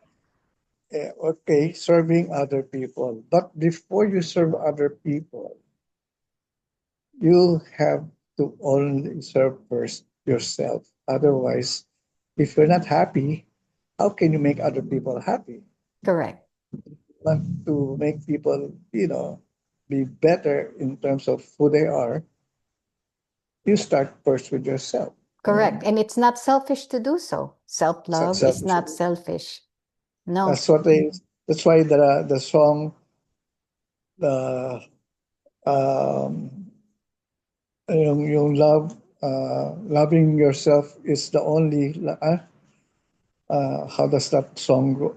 okay, serving other people. But before you serve other people, you have to only serve first yourself. Otherwise, if you're not happy, how can you make other people happy? Correct. Want to make people, be better in terms of who they are, you start first with yourself. Correct. And it's not selfish to do so. Self It's not love is selfish. not selfish. No. That's what they. That's why the song, the um, yung love, loving yourself is the only. How does that song go?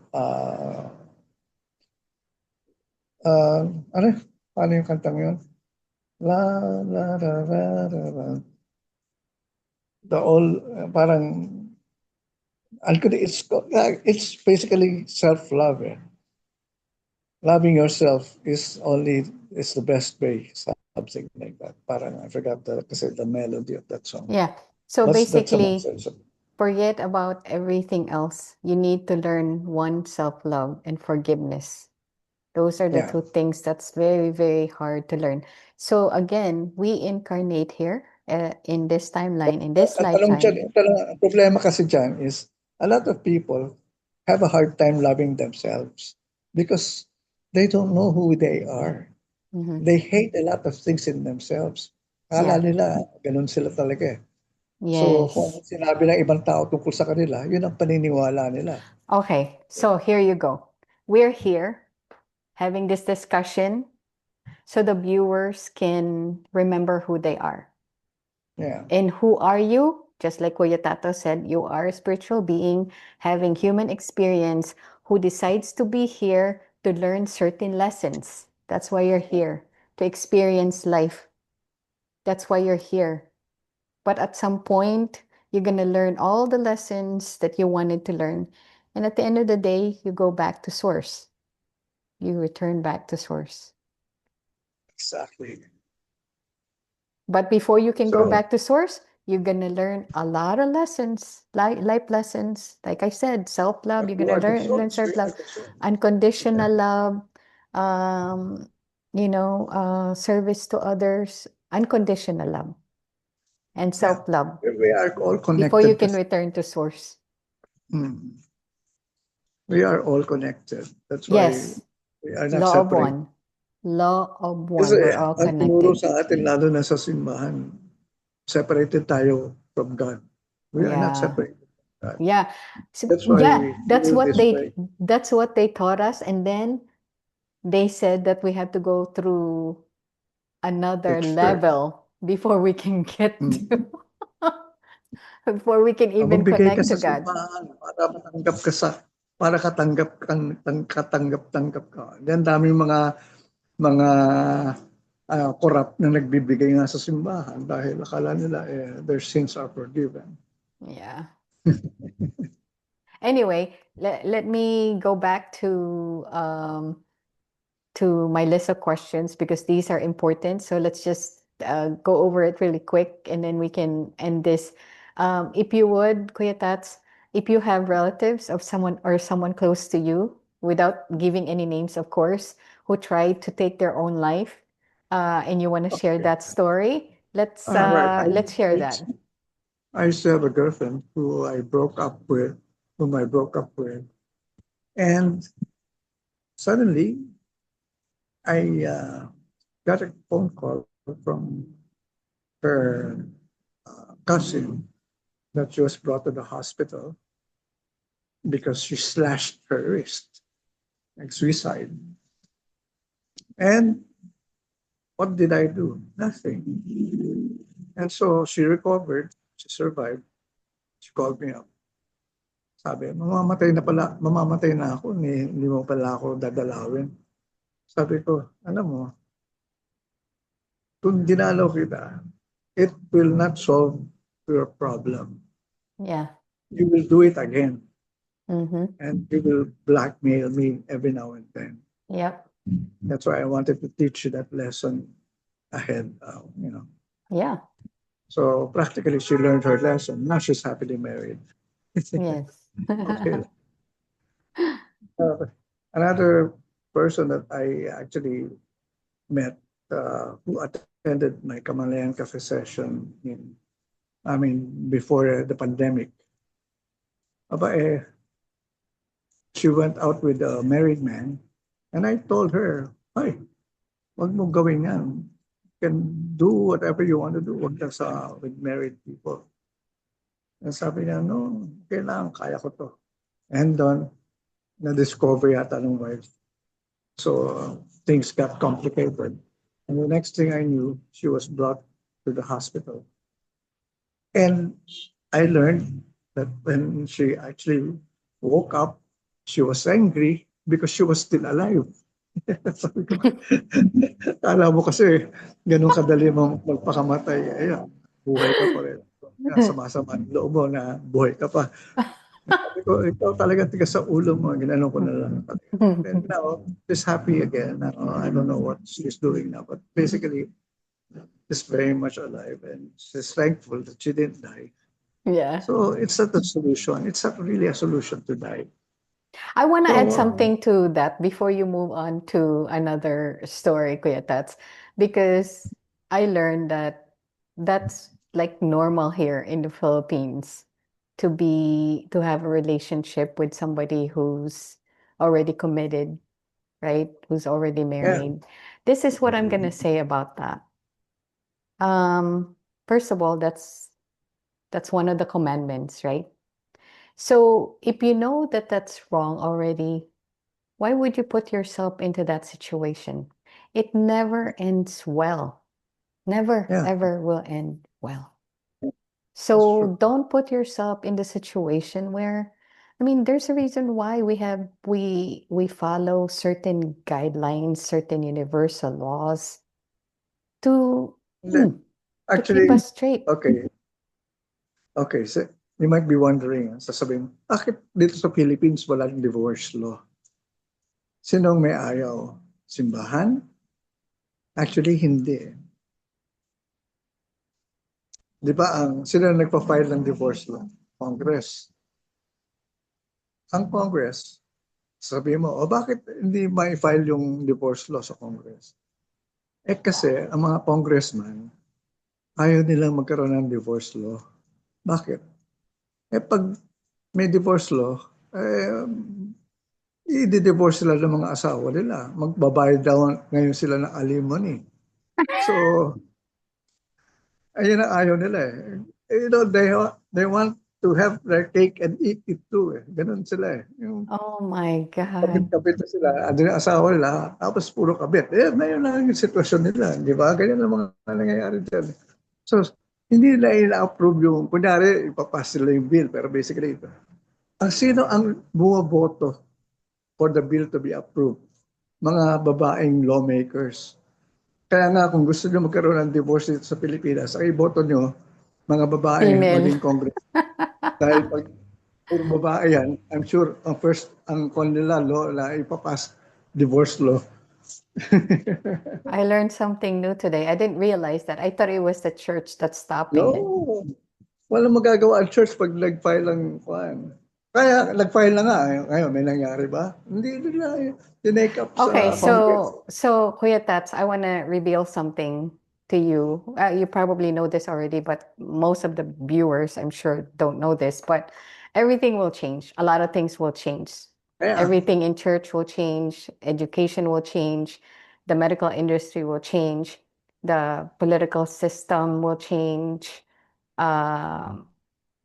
Uh, ano? Paano yung kantang yun? La la la la la la. The all parang it's basically self love. Loving yourself is the best way, something like that. Parang I forgot the melody of that song. Yeah. So That's a basically, message. forget about everything else. You need to learn one self love and forgiveness. Those are the Yeah. two things that's very, very hard to learn. So again, we incarnate here in this timeline, in this Ang tanong dyan, lifetime. ang problema kasi dyan is a lot of people have a hard time loving themselves because they don't know who they are. Mhm. They hate a lot of things in themselves. Akala Yeah. nila, ganun sila talaga eh. So, kung Yes. ano sinabi ng ibang tao tungkol sa kanila, yun ang paniniwala nila. Okay. So here you go. We're here having this discussion so the viewers can remember who they are. Yeah. And who are you? Just like Kuya Tato said, you are a spiritual being having human experience who decides to be here to learn certain lessons. That's why you're here, to experience life. That's why you're here. But at some point, you're going to learn all the lessons that you wanted to learn. And at the end of the day, you go back to source. You return back to source. Exactly. But before you can go So, back to source, you're going to learn a lot of lessons, life lessons. Like I said, self-love, you're you going to are the learn source. You are self-love, the source. Yeah. unconditional love, um, service to others, unconditional love, and Yeah. self-love We are all before you connected. can return to source. Hmm. We are all connected. That's why Yes, we are not law of separate. one. Law of Kasi one. We're all ang tinuro connected. sa atin, lalo na sa simbahan, separated tayo from God. We are not Yeah. separated from God. Yeah. So, That's why yeah, we feel this way. that's what they taught us. And then they said that we have to go through another It's fair. level before we can get to, Hmm. before we can even Magbigay ka connect to sa God. simbahan para katanggap-tanggap ka. Then daming mga corrupt na nagbibigay nga sa simbahan dahil akala nila their sins are forgiven. Yeah. Anyway, let me go back to my list of questions because these are important. So let's just go over it really quick and then we can end this. If you would, Kuya Tats, if you have relatives of someone or someone close to you, without giving any names, of course, who tried to take their own life, and you want to share Okay. that story, Right. let's share that. I used to have a girlfriend whom I broke up with, and suddenly I got a phone call from her cousin that she was brought to the hospital because she slashed her wrist, like suicide. And what did I do? Nothing. And so she recovered, she survived. She called me up. Sabi, mamamatay na ako, hindi mo pala ako dadalawin. Sabi ko, alam mo, kung dinalaw kita, it will not solve your problem. Yeah. You will do it again, Mm-hmm. and you will blackmail me every now and then. Yep. That's why I wanted to teach you that lesson ahead, Yeah. So practically, she learned her lesson. Now she's happily married. Yes. Okay. Uh, Another person that I actually met who attended my Kamalayan Cafe session before the pandemic. Aba, she went out with a married man, and I told her, "Ay, wag mo gawin yan. You can do whatever you want to do. Wag lang with married people." And sabi niya, "No, kailangan, kaya ko to." And doon, na-discover yata ng wife. So things got complicated. And the next thing I knew, she was brought to the hospital. And I learned that when she actually woke up, she was angry because she was still alive. Sabi ko, kala mo kasi ganun kadali mong magpakamatay. Ayan, buhay ka pa rin. Sama-sama ang loob mo na buhay ka pa. Sabi ko, ikaw talaga tigas sa ulo mo. Ginanong ko na lang. And now, she's happy again. I don't know what she's doing now, but basically, she's very much alive and she's thankful that she didn't die. Yeah. So it's not a solution. It's not really a solution to die. I want to add So something to that before you move on to another story, Kuya Tats, because I learned that that's like normal here in the Philippines to have a relationship with somebody who's already committed, right? Who's already yeah, married. This is what I'm gonna say about that. Um, First of all, that's one of the commandments, right? So if you know that that's wrong already, why would you put yourself into that situation? It never ends well. Never, yeah, ever will end well. that's true. So don't put yourself in the situation where, I mean, there's a reason why we follow certain guidelines, certain universal laws to Hindi. to keep Actually, us straight. okay, okay. So you might be wondering, sasabihin, bakit dito sa Philippines walang divorce law? Sinong may ayaw? Simbahan? Actually, hindi. Di ba sino nagpa-file ng divorce law? Congress. Ang Congress, sabi mo, bakit hindi ma-file yung divorce law sa Congress? Kasi ang mga congressman, ayaw nilang magkaroon ng divorce law. Bakit? Pag may divorce law, i-divorce sila ng mga asawa nila. Magbabayad daw ngayon sila ng alimony. So, ayun ang ayaw nila eh. They want to have their cake and eat it too eh. Ganun sila eh. Yung Oh my God. kabit-kabit na sila, ano yung asawa nila, tapos puro kabit. Na yun lang yung sitwasyon nila. Di ba? Ganyan ang mga nangyayari dyan. So, hindi nila ina-approve yung, kunyari, ipapass nila yung bill, pero basically ito. Ang sino ang bumoboto for the bill to be approved? Mga babaeng lawmakers. Kaya nga, kung gusto nyo magkaroon ng divorce dito sa Pilipinas, ay boto nyo, mga babaeng Female. maging congress. Dahil pag Kung babae yan, I'm sure ang first, ang kon nila, law, na ipapas, divorce law. I learned something new today. I didn't realize that. I thought it was the church that's stopping it. No, walang magagawa ang church pag nag-file ng kwan. Kaya nag-file na nga. Ngayon, may nangyari ba? Hindi nila tinake up Okay, sa Congress. so Kuya Tats, I want to reveal something to you. You probably know this already, but most of the viewers, I'm sure, don't know this. But everything will change. A lot of things will change. Kaya, Everything in church will change. Education will change. The medical industry will change. The political system will change. Um,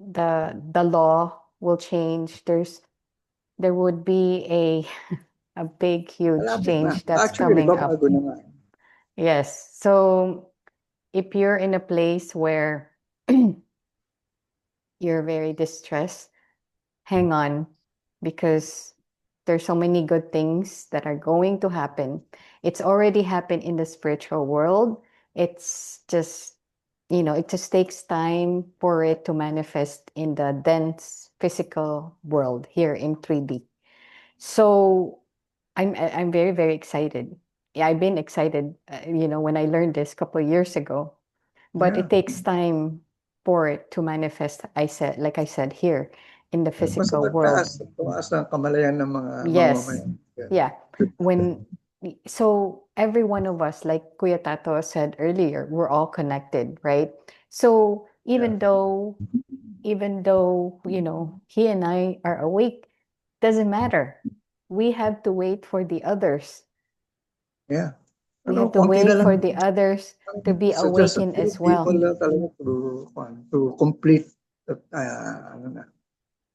the law will change. There would be a big, huge malapit na. change that's Actually, coming up. babago na nga. Yes. So if you're in a place where you're very distressed, hang on, because there's so many good things that are going to happen. It's already happened in the spiritual world. It's just, it just takes time for it to manifest in the dense physical world here in 3D. So I'm very, very excited. Yeah, I've been excited, when I learned this a couple of years ago. But Yeah. it takes time for it to manifest. Like I said, here in the Basta physical world. tumaas ang kamalayan ng mga Yes. mamamayan. Yeah. Yeah. When so every one of us, like Kuya Tato said earlier, we're all connected, right? So Yeah. even though, he and I are awake, doesn't matter. We have to wait for the others. Yeah. We Ano, have to konti na wait lang. for the others to be So just a awakened few as people well. lang talaga to complete that, ano na.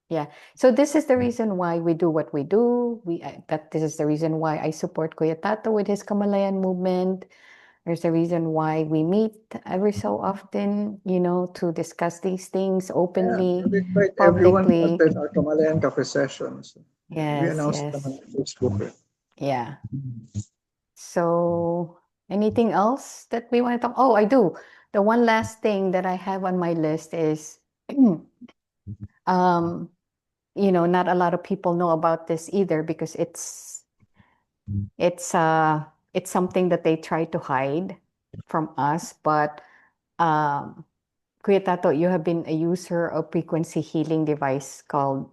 Yeah. So this is the reason why we do what we do. This is the reason why I support Kuya Tato with his Kamalayan movement. There's a reason why we meet every so often, to discuss these things Yeah, openly, we invite everyone to publicly. attend our Kamalayan Cafe sessions. We Yes, announced them yes. on Facebook. Yeah. So anything else that we want to talk? Oh, I do. The one last thing that I have on my list is um, not a lot of people know about this either because it's uh it's something that they try to hide from us. But um, Kuya Tato, you have been a user of frequency healing device called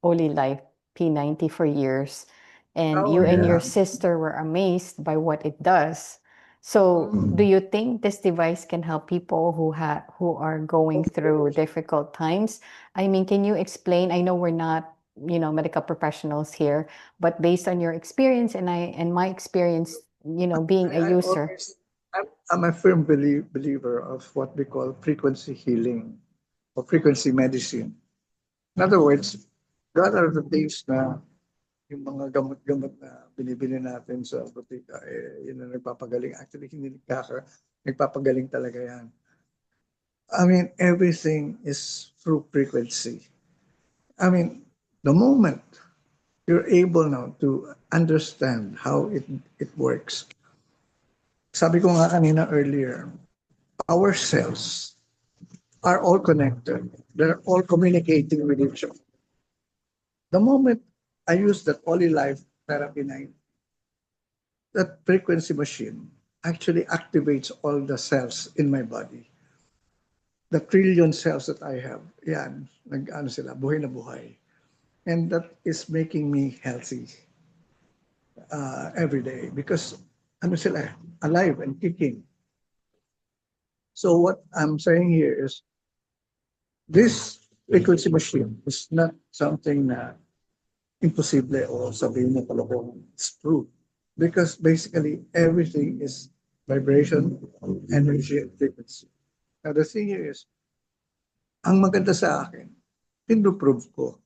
Holy Life P90 for years, and Oh, you and your yeah. sister were amazed by what it does. So, do Mm. you think this device can help people who are going Of through course. difficult times? I mean, can you explain? I know we're not, medical professionals here, but based on your experience and my experience, being a I user. always, I'm a firm believer of what we call frequency healing or frequency medicine. In other words, God are the things na yung mga gamot-gamot na binibili natin sa butika, yun ang nagpapagaling. Actually, hindi nagpapagaling talaga yan. I mean, everything is through frequency. I mean, the moment you're able now to understand how it works. Sabi ko nga kanina earlier, our cells are all connected. They're all communicating with each other. The moment I use that Poly Life Therapy 9, that frequency machine actually activates all the cells in my body. The trillion cells that I have, yan, nag-ano sila, buhay na buhay. And that is making me healthy every day because ano sila, alive and kicking. So what I'm saying here is this frequency machine is not something na imposible o sabihin mo kalokohan. It's true. Because basically everything is vibration, energy, and frequency. Now the thing here is, ang maganda sa akin, pinoprove ko.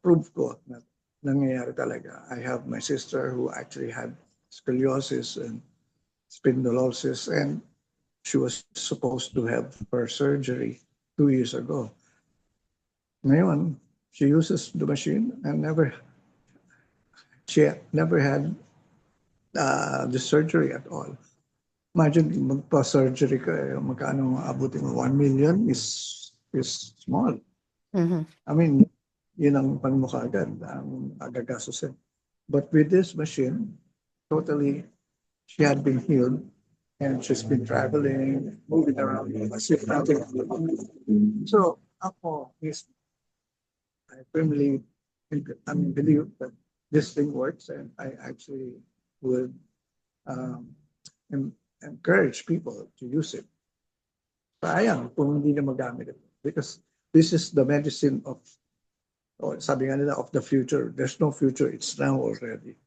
Prove ko na nangyayari talaga. I have my sister who actually had scoliosis and spondylosis and she was supposed to have her surgery 2 years ago. Ngayon, she uses the machine and she never had the surgery at all. Imagine magpa-surgery ka, magkano abutin mo? 1 million is small. Mhm. I mean, yun ang panmukha agad, ang agagastusin. But with this machine, totally, she had been healed and she's been traveling, moving around as if nothing. So ako is I firmly believe that this thing works, and I actually would um, encourage people to use it. Sayang kung hindi na magamit ito. Because this is the medicine of, or sabi nga nila, of the future. There's no future, it's now already.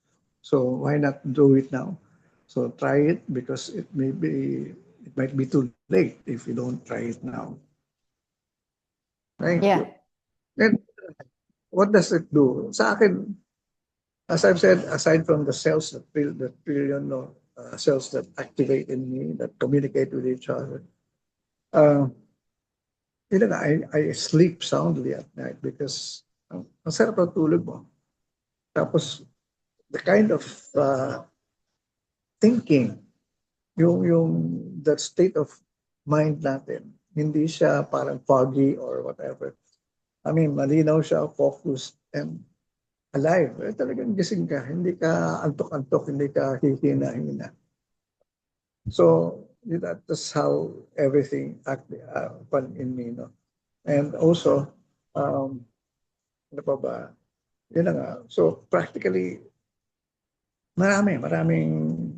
So why not do it now? So try it because it might be too late if you don't try it now. Thank Yeah. you. And what does it do? Sa akin, as I've said, aside from the cells that fill the trillion cells that activate in me, that communicate with each other, uh, I sleep soundly at night because ang sarap ng tulog mo. Tapos, the kind of thinking, yung that state of mind natin, hindi siya parang foggy or whatever. I mean, malinaw siya, focused, and alive. Talagang gising ka, hindi ka antok-antok, hindi ka hihina-hina. So that's how everything fun in me, no? And also, ano pa ba? Yun na nga. So practically, maraming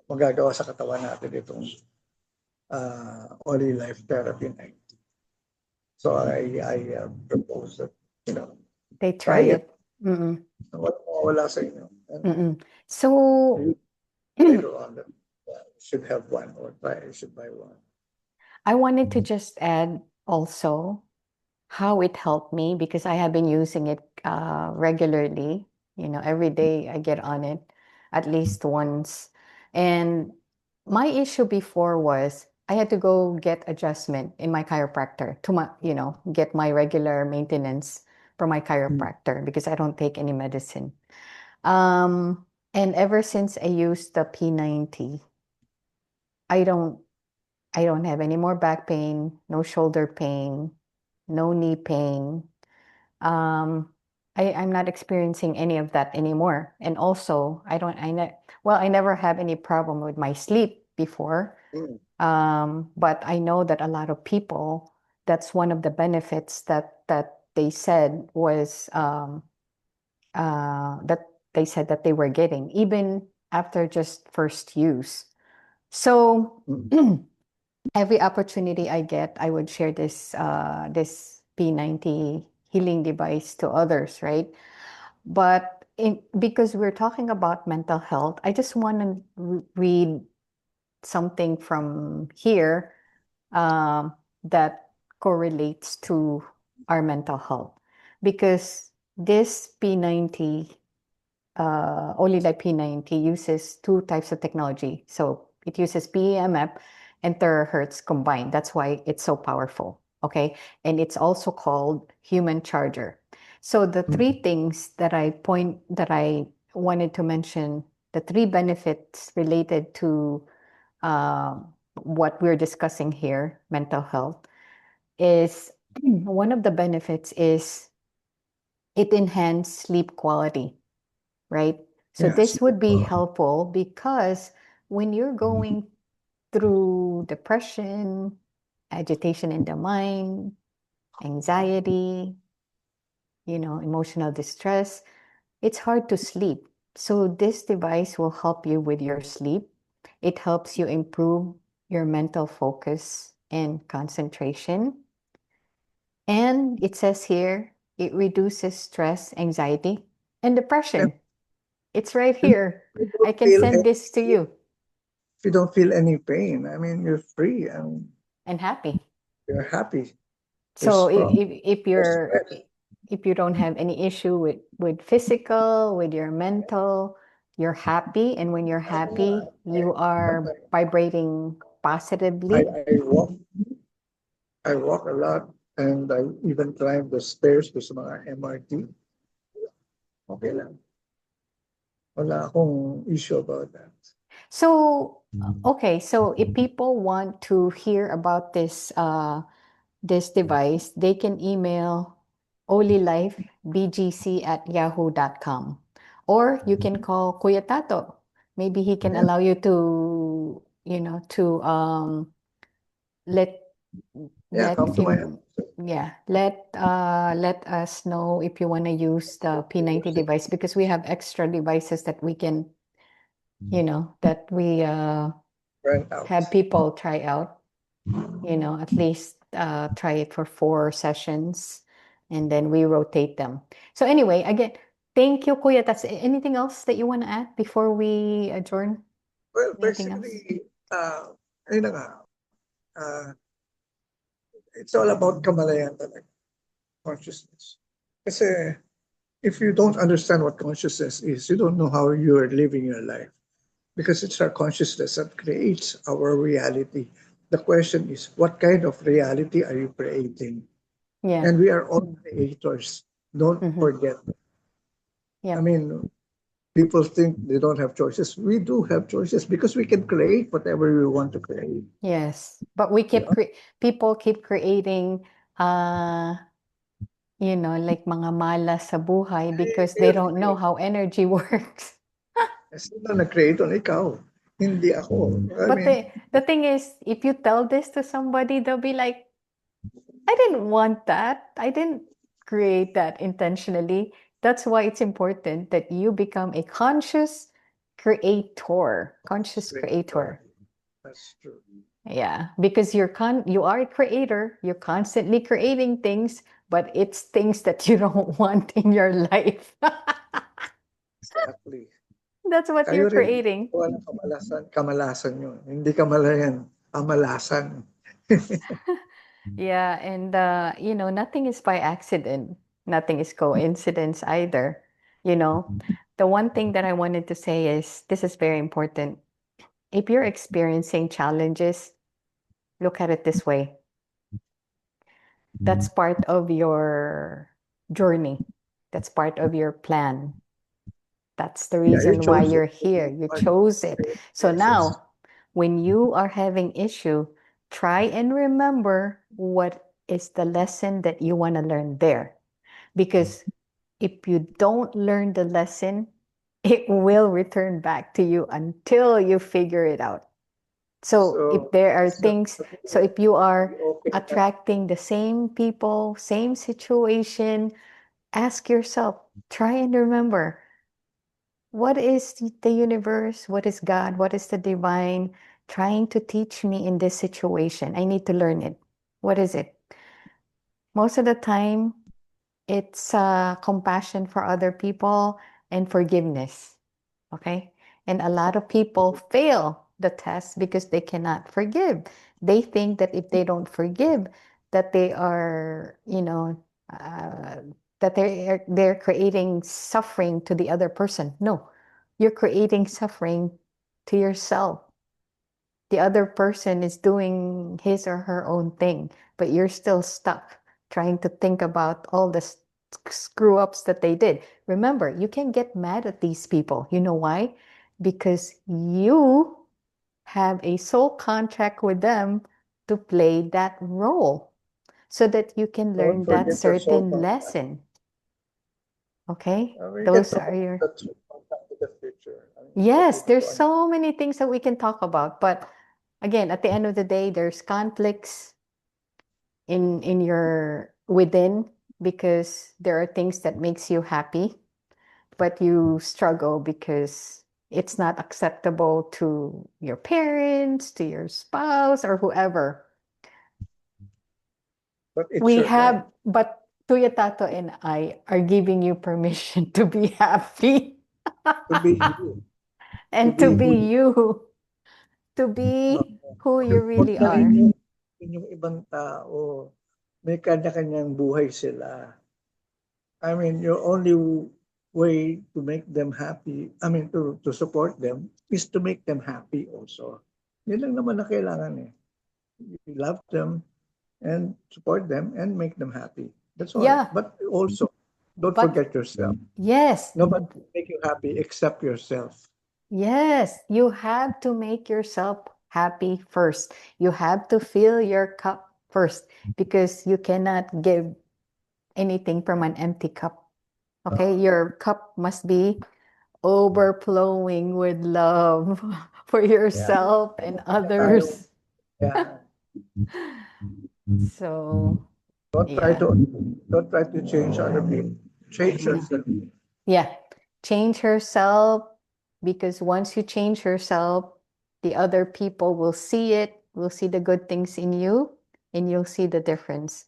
magagawa sa katawan natin itong Oli Life Therapy Night. So I propose that, They try try it. it. Mm-mm. Wala sa inyo. And Mm-mm. So later on, that should have one or should buy one. I wanted to just add also how it helped me because I have been using it regularly. Every day I get on it at least once. And my issue before was I had to go get adjustment in my chiropractor to get my regular maintenance from my chiropractor because I don't take any medicine. And ever since I used the P90, I don't I don't have any more back pain, no shoulder pain, no knee pain. Um, I'm not experiencing any of that anymore. And also, I never have any problem with my sleep before. Mm. But I know that a lot of people, that's one of the benefits that they said was that they said that they were getting, even after just first use. So Mm. every opportunity I get, I would share this P90 healing device to others, right? But because we're talking about mental health, I just want to read something from here that correlates to our mental health. Because this P90 Olila P90 uses two types of technology. So it uses PEMF and terahertz combined. That's why it's so powerful. Okay. And it's also called human charger. So the three things that I wanted to mention, the three benefits related to uh, what we're discussing here, mental health, is one of the benefits is it enhances sleep quality, right? So Yes. this would be helpful because when you're going through depression, agitation in the mind, anxiety, emotional distress, it's hard to sleep. So this device will help you with your sleep. It helps you improve your mental focus and concentration. And it says here, it reduces stress, anxiety, and And depression. It's right here. you I don't can feel send this to you. if you don't feel any pain, I mean, you're free and And happy. you're happy. You're So strong. You're stressed. if you don't have any issue with physical, with your mental, you're happy. And when you're happy, you are vibrating I, positively. I walk I walk a lot and I even climb the stairs to sa mga MRT. Okay lang. Wala akong issue about that. So okay, so if people want to hear about this device, they can email olilifebgc@yahoo.com. Or you can call Kuya Tato. Maybe he can Yeah, allow you to, to let yeah, let come to my him, yeah, let us know if you want to use the P90 device, because we have extra devices that we can, that we rent out. have people try out, at least try it for 4 sessions, and then we rotate them. So anyway, again, thank you, Kuya. That's anything else that you want to add before we adjourn? Well, Anything else? basically, ayun na nga, uh, it's all about Kamalayan talaga, consciousness. Kasi if you don't understand what consciousness is, you don't know how you are living your life. Because it's our consciousness that creates our reality. The question is, what kind of reality are you creating? Yeah. And we are all creators. Don't Mm-hmm. forget. I Yep. mean, people think they don't have choices. We do have choices because we can create whatever we want to create. Yes. But we You keep know? people keep creating uh like mga malas sa buhay because they don't know how energy works. Sino nag-create on ikaw? Hindi ako. I But mean, the thing is, if you tell this to somebody, they'll be like, I didn't want that. I didn't create that intentionally. That's why it's important that you become a conscious creator. creator. That's true. Yeah, because you are a creator. You're constantly creating things, but it's things that you don't want in your life. Exactly. That's what Kayo you're rin. creating. Wala kamalasan. Kamalasan yun. Hindi kamalayan. Kamalasan. Yeah, and nothing is by accident. Nothing is coincidence either. You know, the one thing that I wanted to say is this is very important. If you're experiencing challenges, look at it this way. That's part of your journey. That's part of your plan. That's the Yeah, you reason why chose it. you're here. You chose it. So Choices. now, when you are having issue, try and remember what is the lesson that you want to learn there. Because if you don't learn the lesson, it will return back to you until you figure it out. So if So, there are it's not things, so if you be are okay that attracting the same people, same situation, ask yourself, try and remember, what is the universe? What is God? What is the divine trying to teach me in this situation? I need to learn it. What is it? Most of the time, it's compassion for other people and forgiveness. Okay. And a lot of people fail the test because they cannot forgive. They think that if they don't forgive, that they are, uh, that they're creating suffering to the other person. No, you're creating suffering to yourself. The other person is doing his or her own thing, but you're still stuck trying to think about all the screw ups that they did. Remember, you can get mad at these people. You know why? Because you have a soul contract with them to play that role so that you can don't learn that forget your soul certain contract. lesson. Okay? We can Those talk are about your. that soul contract in the future. I mean, for Yes, people there's to understand. so many things that we can talk about, but again, at the end of the day, there's conflicts in your within because there are things that makes you happy, but you struggle because it's not acceptable to your parents, to your spouse, or whoever. But it's your life. But Tuya Tato and I are giving you permission to be happy To be you. To and to be be who you you, to are. be who you Huwag really na rin are. yung ibang tao. May kanya-kanyang buhay sila. I mean, your only way to make them happy, I mean, to support them, is to make them happy also. Yun lang naman na kailangan eh. You love them and support them and make them happy. That's all. Yeah, But also, don't but forget yourself. yes, Nobody will make you happy except yourself. yes, you have to make yourself happy first. You have to fill your cup first because you cannot give. anything from an empty cup. Okay, your cup must be overflowing with love for Yeah. yourself and Tayo. others. Yeah. So, Don't try yeah. to don't try to change other people. Change No. yourself. Yeah. Change herself because once you change yourself, the other people will see it, will see the good things in you, and you'll see the difference.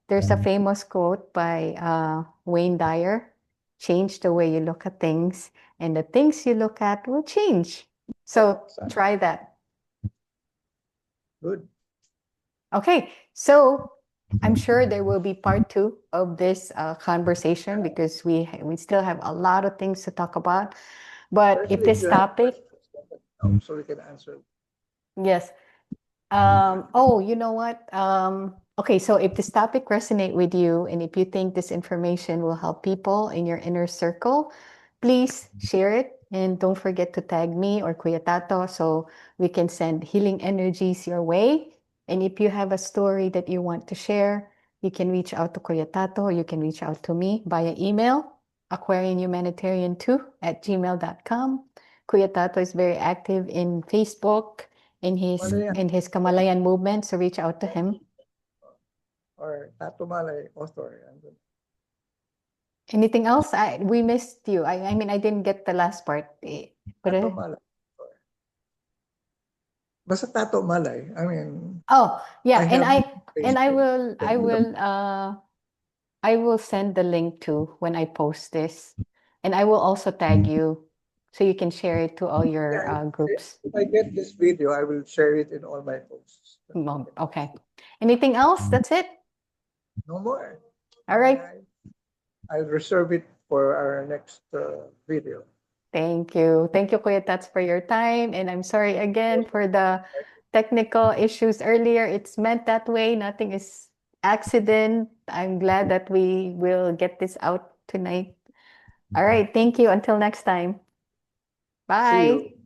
There's a famous quote by Wayne Dyer: change the way you look at things, and the things you look at will change. So Son. try that. Good. Okay, so I'm sure there will be part two of this conversation because we still have a lot of things to talk about. But if Especially if this you have topic, questions, so we can answer. yes. Oh, you know what? Okay, so if this topic resonate with you and if you think this information will help people in your inner circle, please share it and don't forget to tag me or Kuya Tato so we can send healing energies your way. And if you have a story that you want to share, you can reach out to Kuya Tato or you can reach out to me via email, aquarianhumanitarian2@gmail.com. Kuya Tato is very active in Facebook Malayan in his Kamalayan movement, so reach out to him. or Tato Malay author. Anything else? We missed you. I mean, I didn't get the last part. But Tato Malay. Basta Tato Malay. I mean, oh yeah, I have and Facebook. I will send the link to when I post this, and I will also tag you so you can share it to all your Yeah, groups. if I get this video, I will share it in all my posts. Okay. Anything else? That's it. No more. All right. I'll reserve it for our next video. Thank you. Thank you, Kuya Tats, for your time. And I'm sorry again for the technical issues earlier. It's meant that way. Nothing is accident. I'm glad that we will get this out tonight. All right. Thank you. Until next time. See Bye. you.